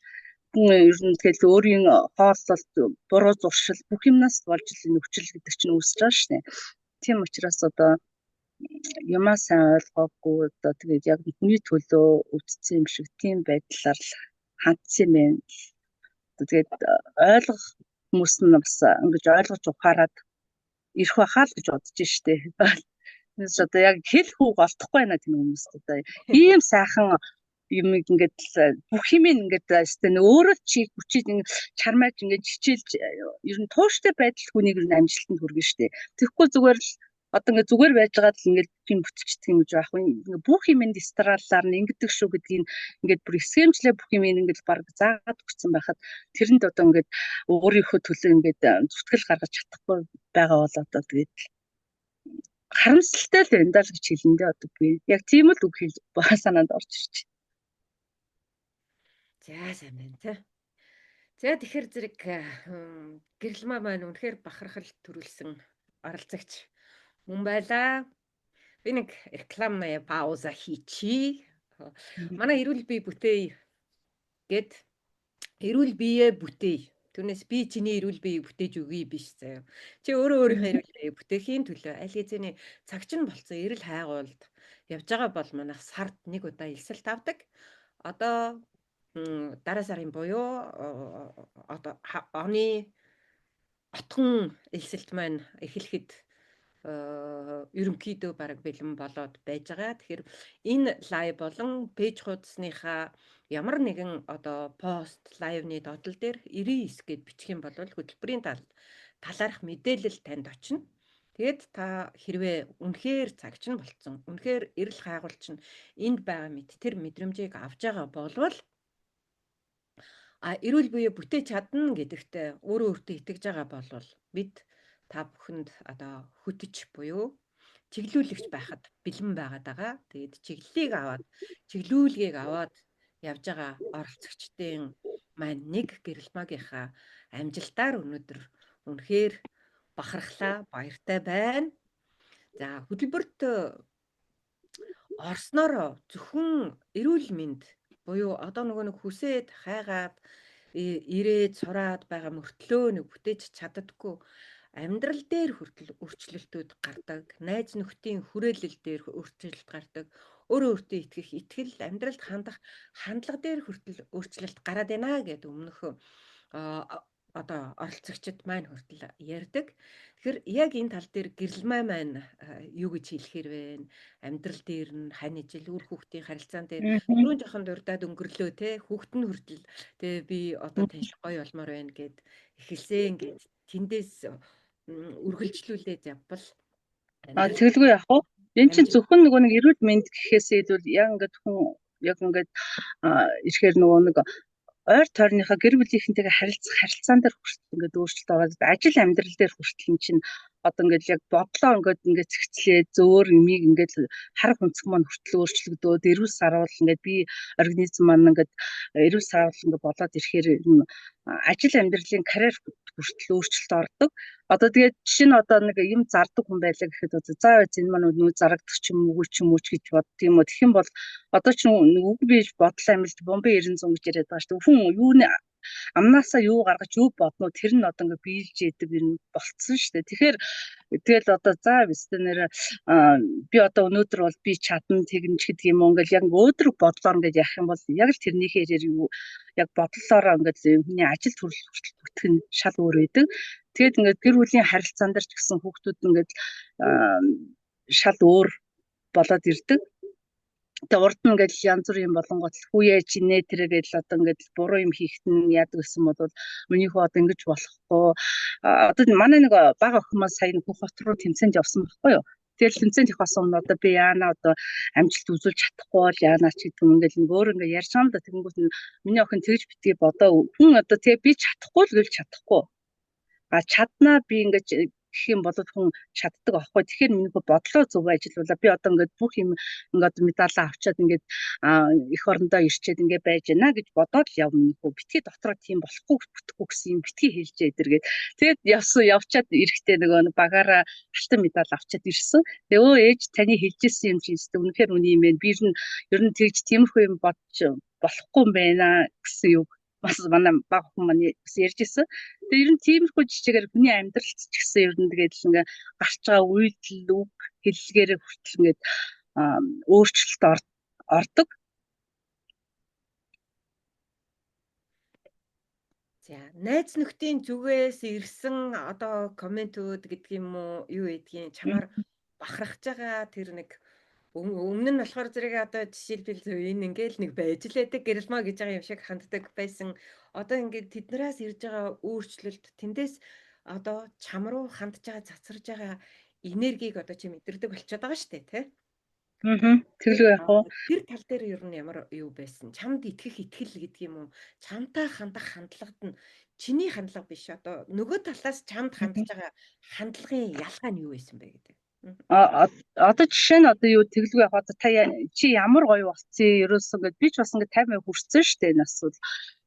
Хүн ер нь тэгэл өөрийн хооллолт буруу зуршил бүх юмнаас болж энэ өвчл гэдэг чинь үүсэж байгаа шүү дээ. Тийм учраас одоо юмаа сайн ойлгоогүй одоо тэгээд яг хүний төлөө өвдсөн юм шиг тийм байдлаар л хандсан юм байна. Тэгээд ойлгох хүмүүс нь бас ингэж ойлгож ухаарад ирэх байхаа л гэж бодож штэ. Тэгээс одоо яг хэлэх үг олдохгүй байна тийм хүмүүс одоо ийм сайхан юм ингээд бүх юм ингээд өстө өөрөө чи хүчиж ингээд чармааж ингээд хичээлж ер нь тууштай байдал хүнийг ер нь амжилтанд хүргэн штэ. Тэгэхгүй зүгээр л одоо ингээд зүгээр байж байгаа л ингээд тийм бүтчихдэг юм гэж байхгүй. Ингээд бүх юм дистраллаар нь ингэдэг шүү гэдгийг ингээд бүр эсгэмжлээ бүх юм ингээд баг заагаад өгсөн байхад тэрэнд одоо ингээд өөрийнхөө төлөө ингээд зүтгэл гаргаж чадахгүй байгаа бол одоо тэгээд харамсалтай л байна даа л гэж хэлэндээ одоо би яг тийм л үг хэл санаанд орж ирж байна. За сайн байна те. За тэгэхээр зэрэг гэрэл маа маань үнэхээр бахархал төрүүлсэн оролцогч мөн байлаа. Би нэг реклам пауза хийчихье. Манай эрүүл бие бүтээе гэд эрүүл биеэ бүтээе. Түүнээс би чиний эрүүл биеийг бүтээж өгье биш заяа. Чи өөрөө өөрийнхөө эрүүл биеийг бүтээхийн төлөө аль хэзээний цагч нь болцсон эрэл хайгуулд явж байгаа бол манайх сард нэг удаа элсэлт авдаг. Одоо дараа сарын буюу одоо оны отхон элсэлт маань эхлэхэд ерөнхийдөө бараг бэлэн болоод байж байгаа. Тэгэхээр энэ лайв болон пэйж хуудасныхаа ямар нэгэн одоо пост лайвны додол дээр 99 гэд бичих юм бол хөтөлбөрийн талаарх мэдээлэл танд очино. Тэгээд та хэрвээ үнэхээр цагч нь болцсон, үнэхээр эрэл хайгуулч нь энд байгаа мэд тэр мэдрэмжийг авж байгаа болвол эрүүл бие бүтээж чадна гэдэгтээ өөрөө өөртөө итгэж байгаа болвол бид та бүхэнд одоо хөтөч буюу чиглүүлэгч байхад бэлэн байгаад байгаа. Тэгээд чиглүүлгийг аваад явж байгаа оролцогчдын маань нэг гэрэлмагийнхаа амжилтаар өнөөдөр үнэхээр бахархлаа, баяртай байна. За хөтөлбөрт орсноор зөвхөн эрүүл мэнд буюу одоо нөгөө нэг хүсээд хайгаад ирээд сураад байгаа мөртлөө нэг бүтээж чаддаггүй амьдрал дээр хүртэл өөрчлөлтүүд гардаг, найз нөхдийн хүрээлэл дээр өөрчлөлт гардаг, өөрөө өөртөө итгэх итгэл, амьдралд хандах хандлага дээр хүртэл өөрчлөлт гараад байна гэдэг өмнөх одоо оролцогчид маань хүртэл ярьдаг. Тэгэхээр яг энэ тал дээр гэрэлмай маань юу гэж хэлэхэр вэ? Амьдрал дээр нь хань ижил үр хүүхдийн харилцаан дээр түрүүн жоохон дурдаад өнгөрлөө те хүүхд нь хүртэл те би одоо таньж гоё болмоор байна гэд эхэлсэн гэд тэндээс үргэлжлүүлээд явбал тэгэлгүй яах вэ? Энэ чинь зөвхөн нөгөө нэг эрүүл мэнд гэхээсээ илүү яг ингээд хүн яг ингээд ирэхээр нөгөө нэг ойр тойрныхаа гэр бүлийнхэнтэйгээ харилцаан дээр хүртэл ингээд өөрчлөлт ороод ажил амьдрал дээр хүртэл чинь одоо ингээд яг бодлоо ингээд цэгцлээ зөөр юмыг ингээд харах өнцөг маань хүртэл өөрчлөгдөөд эрүүл сарвал ингээд би организм маань ингээд эрүүл сарвал ингээд болоод ирэхээр ажил амьдралын карьер хүртэл өөрчлөлт ордог. Одоо тэгээд жишээ нь одоо нэг юм зардаг хүн байлаа гэхэд одоо заа энэ маань нүү зарагдах ч юм уу ч гэж бодд юм уу. Тэгэх юм бол одоо ч үг бийж бодлоо амилт бомбын 900 гэж яриад байгаа шүү дээ. Хүн юу амнаасаа юу гаргаж юу бодноо тэр нь одоо ингээд биелж идэг юм болцсон шүү дээ. Тэгэхээр тэгэл одоо заа бистэ нэр би одоо өнөөдөр бол би чадна тэгнч гэдэг юм уу ингээд яг өөдрөг бодлоор ингээд яах юм бол яг л тэрнийхээ юу яг бодлолоор ингээд хүний ажил төрөл хүртэл бүтгэх нь шал өөр байдаг. Тэгээд ингээд гэр бүлийн харилцаан дээр ч гэсэн хүүхдүүд ингээд шал өөр болоод ирдэг. Тэгээд урд нь ингээд янз бүрийн болонгот хүүе чинээ тэргээд л одоо ингээд буруу юм хийхэд нь яадаг гэсэн бол миний хүү одоо ингэж болохгүй. Одоо манай нэг бага охин маань сая нэг хот руу тэмцээнд явсан байхгүй юу? Тэгэл тэмцээнд их болсон нь одоо би яана одоо амжилт үзүүлж чадахгүй бол яана ч гэдэг юм ингээд өөр ингээд ярьж байгаа юм да. Тэгэнгүүт миний охин тэгж битгий бодоо хүн одоо тэгээ би чадахгүй л гэж чадахгүй. Чаднаа би ингээд гэх юм бол хүн чаддаг аахгүй. Тэгэхээр миний бодлоо зөв ажиллавала би одоо ингээд бүх юм ингээд медаль авчаад ингээд эх орондоо ирчээд ингээд байж байна гэж бодоод л явна. Битгий дотроо тийм болохгүй бүтэхгүй гэсэн юм битгий хэлжээ эдэргээд. Тэгээд явчаад эрэхтэй нөгөө багаараа алтан медаль авчаад ирсэн. Тэгээ өө ээж таны хэлжсэн юм чинь үнэхээр үний юм байна. Би ер нь тэгж тиймэрхүү юм бодож болохгүй юм байна гэсэн үг бас манай баг хүн маань бас ярьж ирсэн. Тэгээ ер нь тиймэрхүү жижигээр хүний амьдралд ч гэсэн ер нь тэгээд л ингээ гарч байгаа үйлдэл үг хэллэгээр хүртэл ингээд өөрчлөлт ордог. За, найз нөхдийн зүгээс ирсэн одоо комментүүд гэдэг юм уу, юу гэдгийг чамаар бахархаж байгаа тэр нэг өмнө нь болохоор зэрэг одоо жишээлбэл энэ ингээл нэг байж л байдаг гэрэлмаа гэж байгаа юм шиг ханддаг байсан. Одоо ингээд тэднээс ирж байгаа өөрчлөлт тэндээс одоо чам руу хандж байгаа цацарж байгаа энергийг одоо чи мэдэрдэг болчиход байгаа шүү дээ, тий? Тэглгүй яг уу. Тэр тал дээр ер нь ямар юу байсан? Чамд итгэх итгэл гэдэг юм уу? Чамтай хандах хандлагад нь чиний хандлага биш одоо нөгөө талаас чамд хандж байгаа хандлагын ялгаа нь юу байсан бэ гэдэг. Одоо жишээ нь одоо юу тэглгүй яг одоо та чи ямар гоё болцсон ерөөс ингээд би ч бас ингээд 50% хүрсэн шүү дээ энэ асуудал.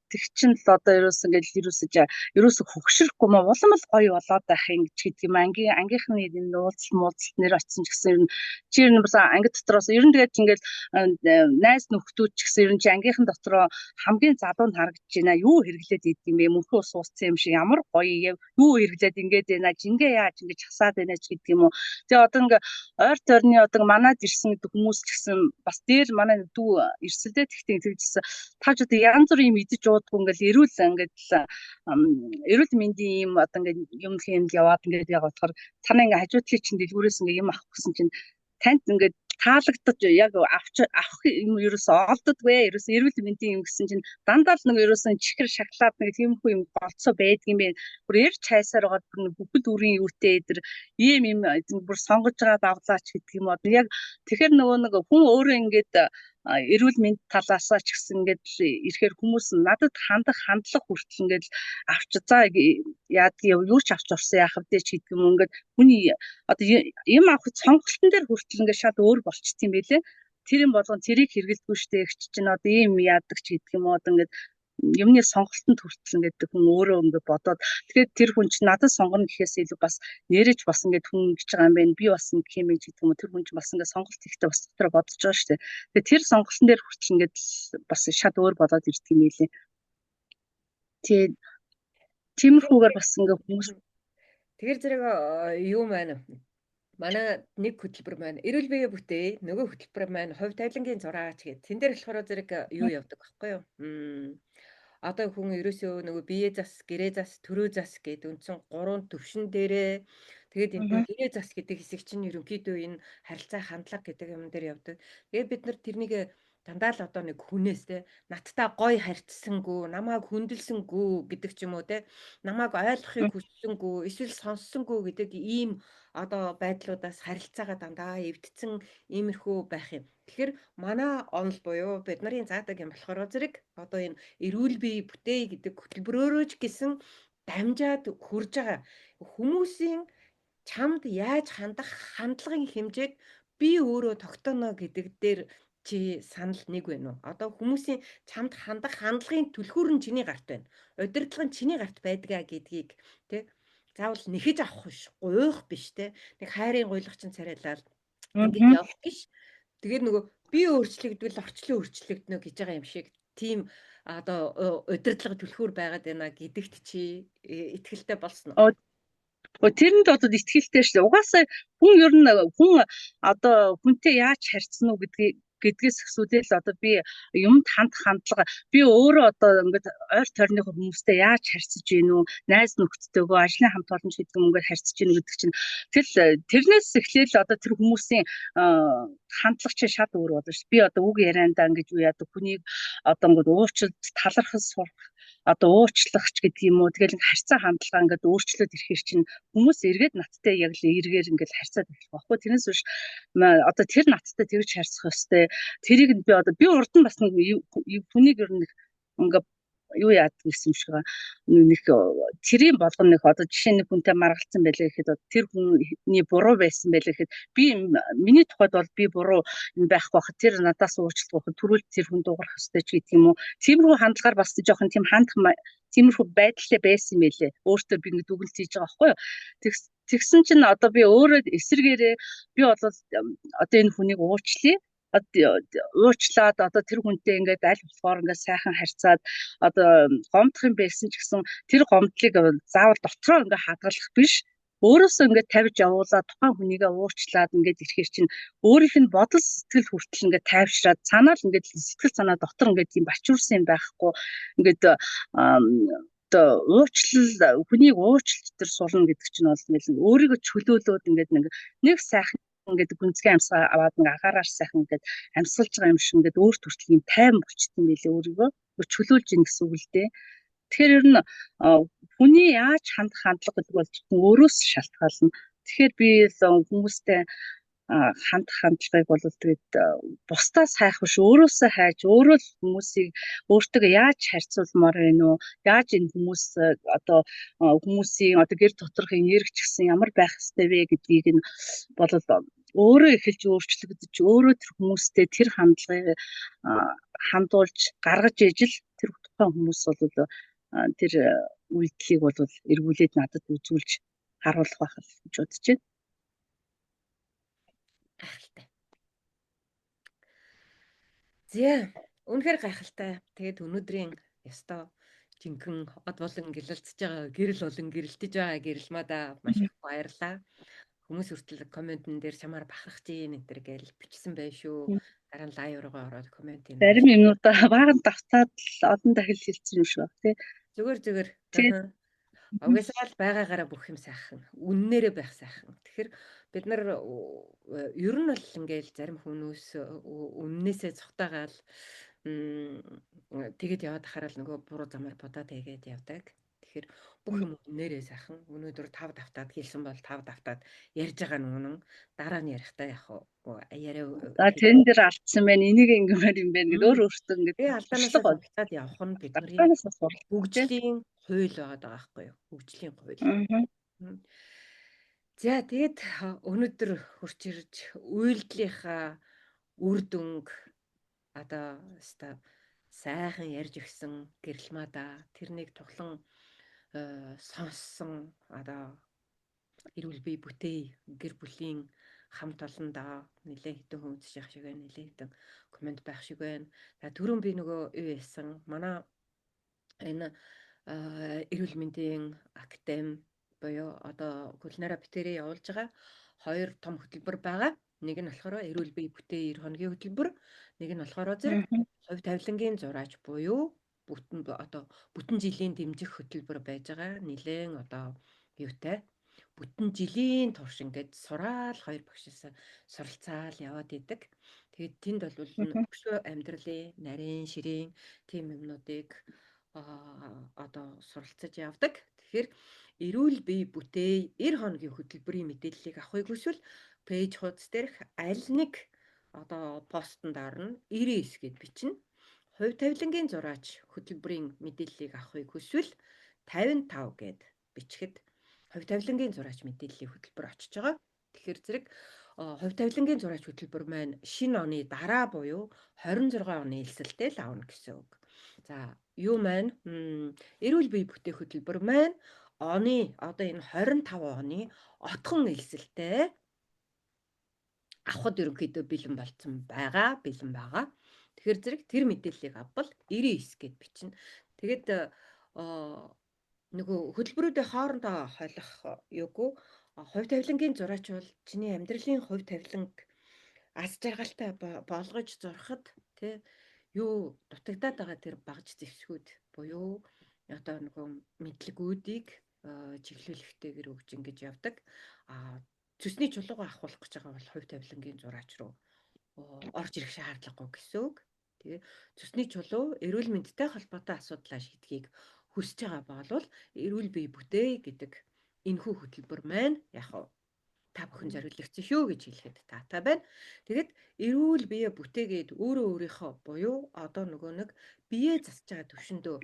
Тэг чин л одоо ерөөсөө хөгшрөхгүй мө улам л гоё болоод байх юм гэж гэдэг юм. Ангийнхны нууцлалт нэр очсон ч гэсэн ер нь чи ер нь бас анги дотроос ер нь тэгээд ингээд найз нөхдүүд ч гэсэн ер нь чи ангийнхан дотроо хамгийн залуу нь харагдаж байна. Юу хэрэглээд идэв юм бэ? Мөнхөө сууссан юм шиг ямар гоё юу хэрэглээд ингээд байна. Жингээ яаж ингэж хасаад байна ч гэдэг юм уу. Тэгээ одоо ингээд ойр тойрны одоо манад ирсэн гэдэг хүмүүс ч гэсэн бас дээр манай дүү ирсэлдээ тэгтээ тэгжсэн. Тааж одоо янз бүрийн юм идэж уудгүй ингээд эрүүл мэндийн юм одоо ингээд юм хэмд яваад ингээд яг бодохоор танаа ингээд хажуудлын чинь дэлгүүрээс ингээд юм авах гэсэн чинь танд ингээд таалагдаж яг авах юм ерөөсөө олддгүй ерөөсөө эрүүл мэндийн юм гэсэн чинь дандаа л нэг ерөөсөө чихэр шоколад нэг тиймэрхүү юм болцоо байдаг юм бэ. Бүр эрж хайсаар байгаа бүхэл үрийн юутэй эдэр ийм бүр сонгож байгаа давлаач гэдэг юм уу. Яг тэгэхээр нөгөө нэг хүн өөрөө ингээд эрүүл мэнд талаасаа ч гэсэн ингээд ирэхээр хүмүүс надад хандах хандлага хүртэл ингээд авч за яадаг юу ч авч орсон яах вэ ч гэдэг юм ингээд хүний одоо юм авах сонголтын дээр хүртэл ингээд шал өөр болчихсон юм байлээ. Тэр юм болгон тэрийг хэрэгэлдэггүй штэ гэж чинь одоо ийм яадаг ч гэдэг юм уу ингээд юмны сонголтод хүртэл ингээд хүн өөрөө ингээд бодоод тэгээд тэр хүн чинь надад сонгоно гэхээс илүү бас нэрэж бас ингээд хүн гэж байгаа юм байна. Би бас нэг юм гэдэг юм уу тэр хүн чинь бас ингээд сонголт хийхдээ бас дотроо бодож байгаа шүү дээ. Тэгээд тэр сонголтын дээр хүртэл ингээд бас шал өөр болоод ирдэг юм байлээ. Тэгээд тиймэрхүүгээр бас ингээд хүмүүс Тэгэхээр зэрэг юу маань манай нэг хөтөлбөр маань эрүүл биеэ бүтээ нөгөө хөтөлбөр маань хувь тавилангийн зураач гэдэг. Тэн дээр болохоор зэрэг юу явдаг байхгүй юу? Одоо хүн ерөөсөө нөгөө бие зас, гэрээ зас, төрөө зас гэдэг үндсэн 3 төвшин дээрээ тэгээд энэ гэрээ зас гэдэг хэсэг чинь ерөнхийдөө энэ харилцаа хандлага гэдэг юм дээр явдаг. Тэгээд бид нар тэрнийг дандаа л одоо нэг хүнээс те надтай гоё харьцсангүй, намайг хүндэлсэнгүй гэдэг ч юм уу те намайг ойлгохыг хүссэнгүй, эсвэл сонссонгүй гэдэг ийм одоо байдлуудаас харилцаагаа дандаа эвдсэн иймэрхүү байх юм. Тэгэхээр манай онол буюу бид нарын заадаг юм болохоор зэрэг одоо энэ эрүүл бие бүтээй гэдэг хөтөлбөрөөрөө ч гэсэн дамжаад хүрж байгаа хүмүүсийн чамд яаж хандах хандлагын хэмжээг би өөрөө тогтооно гэдэг дээр чи санал нэг байна уу? Одоо хүмүүсийн чамд хандах хандлагын түлхүүр нь чиний гарт байна. Удирдлага нь чиний гарт байдгаа гэдгийг тий заавал нэхэж авах биш, гуйх биш те. Нэг хайрын гуйлах чинь царайлал ингэж явах биш. Тэгээд нөгөө би өөрчлөгдвөл орчлон өөрчлөгднө гэж байгаа юм шиг тийм одоо удирдлага түлхүүр байгаад байна гэдэгт чи итгэлтэй болсон уу? Тэрэнд одоо итгэлтэй шүү дээ. Угаасаа хүн ер нь хүн одоо хүнтэй яаж харьцсан уу гэдгээс асуудал одоо би юмд хандах хандлага би өөрөө одоо ингээд ойр тойрны хүмүүстэй яаж харьцаж гин үү найз нөхдөдтэйгөө ажлын хамт олон ч гэдэг юм ингээд харьцаж гин гэдэг чинь тэрнээс эхлээл одоо тэр хүмүүсийн хандлага чинь шал өөр болно шүү. Би одоо үг яриандаа ингээд юу яадаг хүнийг одоо ингээд уучлалт талархал сурах одоо уучлах ч гэдэг юм уу тэгэл харьцаа хандлага ингээд өөрчлөлт ирэхэр чинь хүмүүс эргээд надтай яг л эргээр ингээд харьцаад эхлэх байхгүй. Тэрнээс биш одоо тэр надтай тэгж харьцах ёстой. Тэрийг би одоо би урд нь бас нэг хүнийг ер нь ингээд юу яадаг гэсэн юм шиг нэг тэрийн болгоно нэг одоо жишээ нэг хүнтэй маргалцсан байлаа гэхэд тэр хүний буруу байсан байлаа гэхэд би миний тухайд бол би буруу юм байхгүй хаа тэр надаас уучлах байх төрүүлж тэр хүн дуугарах ёстой ч гэдэг юм уу. Тиймэрхүү хандлагаар бас жоохон тийм хандах тиймэрхүү байдалтай байсан юм байлээ. Өөртөө би ингэ дүгнэлт хийж байгаа байхгүй юу. Тэгсэн чинь одоо би өөрөө эсэргээрээ би бол одоо энэ хүнийг уучлая. уучлаад одоо тэр хүнтэй ингээд аль болохоор ингээд сайхан харьцаад одоо гомдох юм байсан ч гэсэн тэр гомдлыг заавал дотроо ингээд хадгалах биш. Өөрөөсөө ингээд тавьж явуулаад тухайн хүнийгээ уучлаад ингээд ирэхээр чинь өөрийнх нь бодол сэтгэл хүртэл ингээд тайвшраад санаа л ингээд сэтгэл санаа дотор ингээд тийм бачуурсан юм байхгүй ингээд одоо хүнийг уучлалт төр сулна гэдэг чинь бол ингээд өөрийгөө чөлөөлөөд ингээд нэг сайхан ингээд гүнзгий амьсгаа аваад нэг агаараар сайхан ингээд амьсгалж байгаа юм шиг ингээд өөрт хүртэл юм тайван болчтой юм байлээ өөрийгөө чөлөөлж ийн гэсэн үг л дээ. Тэгэхээр ер нь хүний яаж хандах хандлага гэдэг бол өөрөөс шалтгаална. Тэгэхээр би хүмүүстэй хандах хандлагыг бол тэгээд бусдаас хайх биш өөрөөсөө хайж өөрөө л хүмүүсийг өөртөө яаж харьцуулмаар байна уу? Яаж энэ хүмүүс одоо хүмүүсийн одоо гэр доторх энерги ч гэсэн ямар байх ёстой вэ гэдгийг нь бол өөрөө эхэлж өөрчлөгдөж өөрөө тэр хүмүүстэй тэр хандлагыг хандуулж гаргаж ижил тэр тухайн хүмүүс бол тэр үйлдэлийг бол эргүүлээд надад үзүүлж харуулах байх гэж бодож байна. Гайхалтай. Зэ үнэхээр гайхалтай. Тэгээд өнөөдрийн ёстой жинхэнэ од болон гялалцж байгаа гэрэл болон гэрэлтэж байгаа гэрэлмада маш их баярлаа. Хүмүүс хүртэл комментэн дээр чамаар бахархаж ийн энэ төр гэж бичсэн bay шүү. Дараа нь лайв руугаа ороод коммент ийн. Зарим юмнуудаа баахан давтаад олон дахил хэлсэн юм шүү тий. Зүгээр. Угсаал байгаагаараа бүх юм сайхан. Үннээрээ байх сайхан. Тэгэхээр бид нар ер нь бол ингээл зарим хүмүүс үннээсээ цогтойгаал тэгээд яваад хараад нөгөө буруу замаар бодоод тэгээд явдаг. Тэгэхээр бүх юм үннээрээ сайхан. Өнөөдөр 5 давтаад хэлсэн бол 5 давтаад ярьж байгаа нь үнэн. Дараа нь ярихтаа яг яриа. Тэн дээр алдсан байна. Энийг ингэмээр юм байна гэдэг өөртөө ингээд би алдаанаас болцоод явах нь бидний хөгжлийн хууль байгаа байхгүй юу? Хөгжлийн хууль. За тэгээд өнөөдөр хурц ирж үйлдэлийнхаа үр дүнг одоо сайхан ярьж өгсөн гэрэлмада тэрнийг тухлан сонссон одоо эрүүл бие бүтээй гэр бүлийн хамт олондоо нэлээд хэдэн хүн үзэж шиг байна, нэлээд хэдэн комент байх шиг байна. За түрүүн би нөгөө юу яасан манай энэ эрүүл мэндийн академи буюу одоо кулинара битэрээ явуулж байгаа 2 том хөтөлбөр байгаа. Нэг нь болохоор эрүүл бие бүтээй 2 хоногийн хөтөлбөр, нэг нь болохоор зэрэг хувь тавилангийн зураач буюу бүтэн жилийн дэмжих хөтөлбөр байж байгаа. Нилээн одоо юутай бүтэн жилийн турш ингээд сураал 2 багшаас суралцаал яваад идэг. Тэгээд тэнд бол өшөө амьдралын нарийн ширийн тийм юмнуудыг одоо суралцаж явдаг. Тэгэхээр эрүүл бие бүтээй 90 хоногийн хөтөлбөрийн мэдээллийг авахыг хүсвэл пэйж хуудас дээрх аль нэг одоо постонд орно 99 гэд бичнэ. Хувь тавилангийн зураач хөтөлбөрийн мэдээллийг авахыг хүсвэл 55 гэд бичгэд хувь тавилангийн зураач мэдээллийн хөтөлбөр очиж байгаа. Тэгэхээр зэрэг хувь тавилангийн зураач хөтөлбөр маань шинэ оны дараа буюу 26 оны элсэлтэй л авна гэсэн үг. За юу маань эрүүл бие бүтээх хөтөлбөр маань оны одоо энэ 25 оны отхон элсэлтэй авахд ерөнхийдөө бэлэн болсон байгаа. Тэгэхээр зэрэг тэр мэдээллийг авбал 99 гэд бичнэ. Тэгээд нөгөө хөтөлбөрүүдийн хоорондоо хойлох юугүй хувь тавилангийн зураач бол чиний амьдралын хувь тавиланг аз жаргалтай болгож зурхад тий юу дутагдаад байгаа тэр багж зэвсгүүд буюу одоо нөгөө мэдлэгүүдийг чиглүүлэхтэйгээр өгж ингэж явдаг. Цэсний чулуугаа ахуулах гэж байгаа бол хувь тавилангийн зураач руу орж ирэх шаардлагагүй гэсэн үг. Тэгээ цэсний чулуу эрүүл мэндтэй холбоотой асуудлаа шийдхийг хүсэж байгаа бол эрүүл бие бүтээй гэдэг энэхүү хөтөлбөр маань яг та бүхэн зориулагдсан шүү гэж хэлэхэд таатай байна. Тэгэд эрүүл бие бүтээгээд өөрийнхөө буюу одоо нөгөө нэг бие засаж байгаа төвшөндөө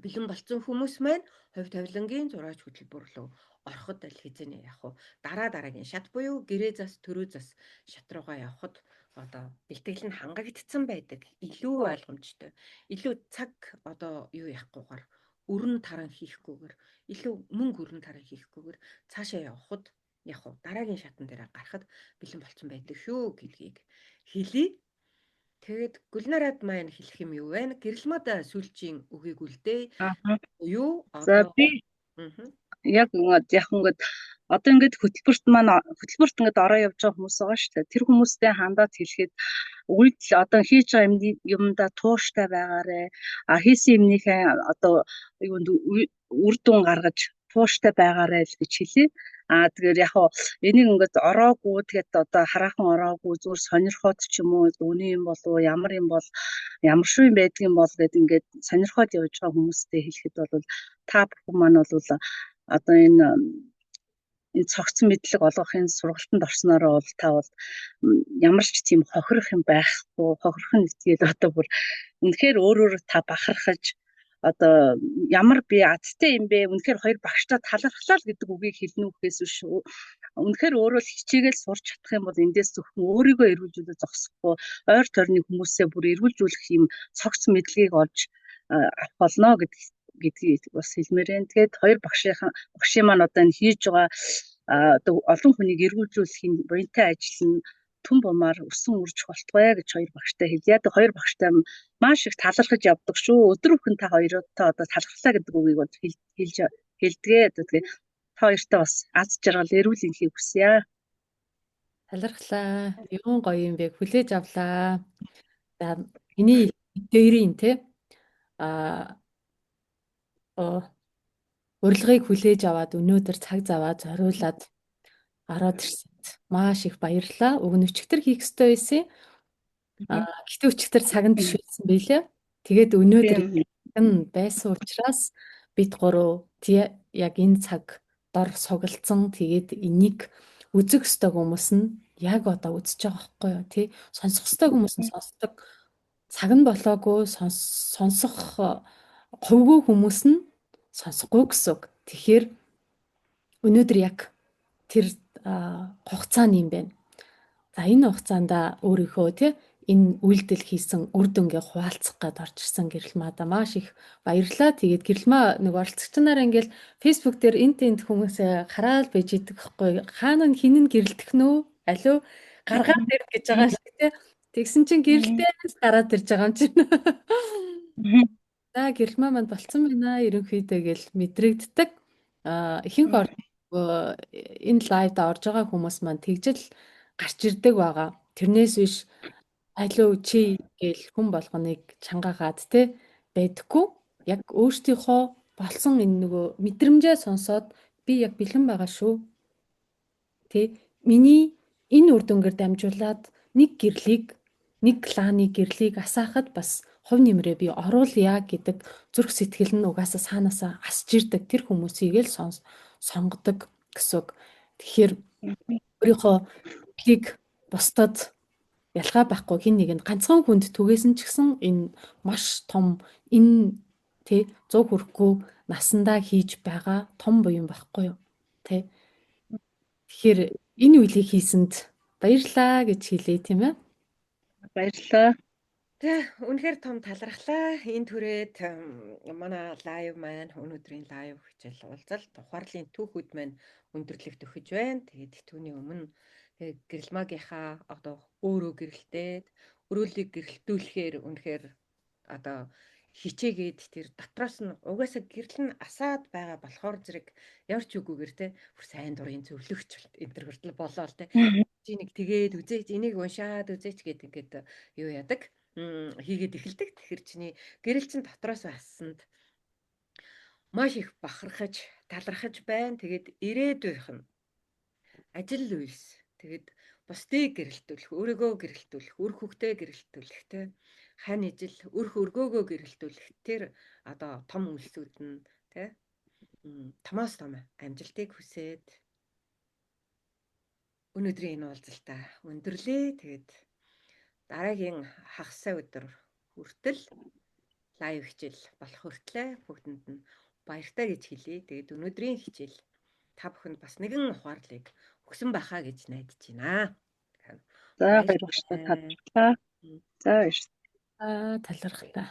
бэлэн болсон хүмүүс маань хувь тавилангийн зураач хөтөлбөр рүү ороход аль хэзээ яг дараагийн шат буюу гэрээ зас төрөө зас шат руугаа явхад одоо бэлтгэл нь хангагдсан байдаг. Илүү ойлгомжтой. Илүү цаг одоо юу яахгүйгээр өрн таран хийхгүйгээр илүү мөнгө өрн таран хийхгүйгээр цаашаа явхад дараагийн шатан дээр гарахад бэлэн болсон байдаг шүү гэдгийг хэлье. Тэгээд Гүлнарад маань хэлэх юм юу вэ? Гэрэлмад сүүлчийн үгийг үлдээ. Аа. Юу За одоо би яг ингээд одоо ингээд хөтөлбөрт ингээд ороо явж байгаа хүмүүс байгаа шүү дээ. Тэр хүмүүстэй хандаад хэлэхэд үйлдэл одоо хийж байгаа юмдаа тууштай байгаарэ. Хийсэн юмнийхээ одоо юунд үр дүн гаргаж тууштай байгаарэ л гэж хэлээ. Тэгэхээр яг хоо энийг ингээд ороогүй тэгээд одоо хараахан ороогүй зүгээр сонирхоод ч юм уу үний юм болов уу ямар юм бол ямар шүү юм байдгийн бол гэд ингээд сонирхоод явж байгаа хүмүүстэй хэлэхэд бол та бүхэн маань бол одоо энэ цогцсон мэдлэг олгохын сургалтанд орсноороо бол та бол ямар ч тийм хохирох юм байхгүй. Хохирох нь тэгэл одоо бүр үнэхээр өөрөөр та бахархаж одоо ямар би азтай юм бэ? Үнэхээр хоёр багштай талархлаа л гэдэг үгийг хэлнэ үхээс биш. Үнэхээр өөрөө л хичээгээл сурч чадах юм бол эндээс зөвхөн өөрийгөө эргүүлжүүлээ зогсохгүй ойр тойрны хүмүүсээ бүр эргүүлжүүлэх юм цогц мэдлэгийг олж авах болно гэдгийг бас хэлмээр байна. Тэгээд хоёр багшийн маань одоо энэ хийж байгаа одоо олон хүнийг эргүүлжүүлэхийн буянтай ажил нь түн бумаар өсөн үрж болтгоё гэж хоёр багштай хэлье. Яг хоёр багштай маш их талархаж явдаг шүү. Өдөр бүхэн та хоёроо одоо талархлаа гэдэг үгийг бол хэлдгээ. Тэгээд та хоёртай бас аз жаргал эрүүлэнхийг хүсье. Талархлаа. Юу гоё юм бэ? Хүлээж авлаа. За миний дээрийн те урилгыг хүлээж аваад өнөөдөр цаг заваа зориулаад ороод ирсэнд маш их баярлалаа. Уг нь өчигдөр хийх ёстой байсан. Гэтэ өчигдөр цаг нь биш байсан байлээ. Тэгээд өнөөдөр нь байсан учраас бид гурав яг энэ цаг дор сугалцсан. Тэгээд энийг үзэх ёстой хүмүүс нь яг одоо үзэж байгаа байхгүй юу тий? Сонсох ёстой хүмүүс нь сонсдог. Цаг нь болоогүй сонсох хувгүй хүмүүс нь сонсохгүй гэсэн үг. Тэгэхээр өнөөдөр яг тэр хугацааны юм байна. За энэ хугацаанд өөрийнхөө тий энэ үйлдэл хийсэн үр дүнгээ хуваалцах гээд орж ирсэн гэрэлмаада маш их баярлалаа. Тэгээд гэрэлмаа нэг оролцогч нараа ингээл фэйсбүүк дээр энд хүмүүсээ хараад байж идэг байхгүй. Хаана хин нь гэрэлтэх нөө? Алуу гаргаад ирэх гэж байгаа шиг тий. Тэгсэн чинь гэрэлтээс гараад ирж байгаа юм чинь. За гэрэлмаа манд болцсон байна. Ерөнхийдөө гэл мэдрэгддэг. Ихэнх энэ лайвд орж байгаа хүмүүс маань тэгжэл гарч ирдэг байгаа. Тэрнээс биш алуу чи гэл хүн болгоныг чангаагаад те байдаггүй. Яг өөртөөхөө болсон энэ нөгөө мэдрэмжээ сонсоод би яг бэлэн байгаа шүү. Тэ миний энэ үр дүнгээр дамжуулаад нэг гэрлийг нэг кланы гэрлийг асаахад бас хувь нэмрээ би оруулъя гэдэг зүрх сэтгэл нь угаасаа саанаасаа асж ирдэг тэр хүмүүсийг л сонгодог гэсэн үг. Тэгэхээр өөрийнхөө гэрлийг бусдад ялгаа байхгүй хин нэгэнд ганцхан хүнд түгээсэн ч гэсэн энэ маш том энэ тэ 100 хүрэхгүй насандаа хийж байгаа том буян байхгүй юу тэ. Тэгэхээр энэ үйлийг хийсэнд баярлалаа гэж хэлье тийм ээ. Баярлалаа. Үнэхээр том талархлаа. Энэ түрээд манай лайв маань өнөөдрийн лайв хичээл уулзалт ухаарлын түүхүүд маань өндөрлөгт өгч байна. Тэгээд түүний өмнө гэрэлмаагийнхаа одоо өөрөө гэрэлтээд өрөөлийг гэрэлтүүлэхээр үнэхээр одоо хичээгээд тэр дотроос нь угаасаа гэрэл нь асаад байгаа болохоор зэрэг явж үгүйгээр те бүр сайн дурын зөвлөгч энэ төр хүртэл болоо л те чи нэг тэгээд үзээч энийг уншаад үзээч гэдэг ингээд юу яадаг хийгээд эхэлдэг. Тэгэхээр чиний гэрэл чин дотроос ассанд маш их бахархаж талархаж байна. Тэгээд ирээдүйх нь ажил үйлс тэгээд бусдыг гэрэлтүүлэх, өөрийгөө гэрэлтүүлэх, үр хөвгтөө гэрэлтүүлэх те хань ижил өрх өргөөгөө гэрэлтүүлэх тэр одоо том үйлсүүд нь те томоос том амжилтыг хүсээд өнөөдрийн энэ уулзалтаа өндөрлөө. Тэгээд дараагийн хагасаа өдөр хүртэл лайв хичээл болох хүртлээ бүгдэнд нь баяртай гэж хэлье. Тэгээд өнөөдрийн хичээл та бүхэнд бас нэгэн ухаарлыг өгсөн байхаа гэж найдаж байна. За баярлалаа. За баярлалаа. Талархлаа.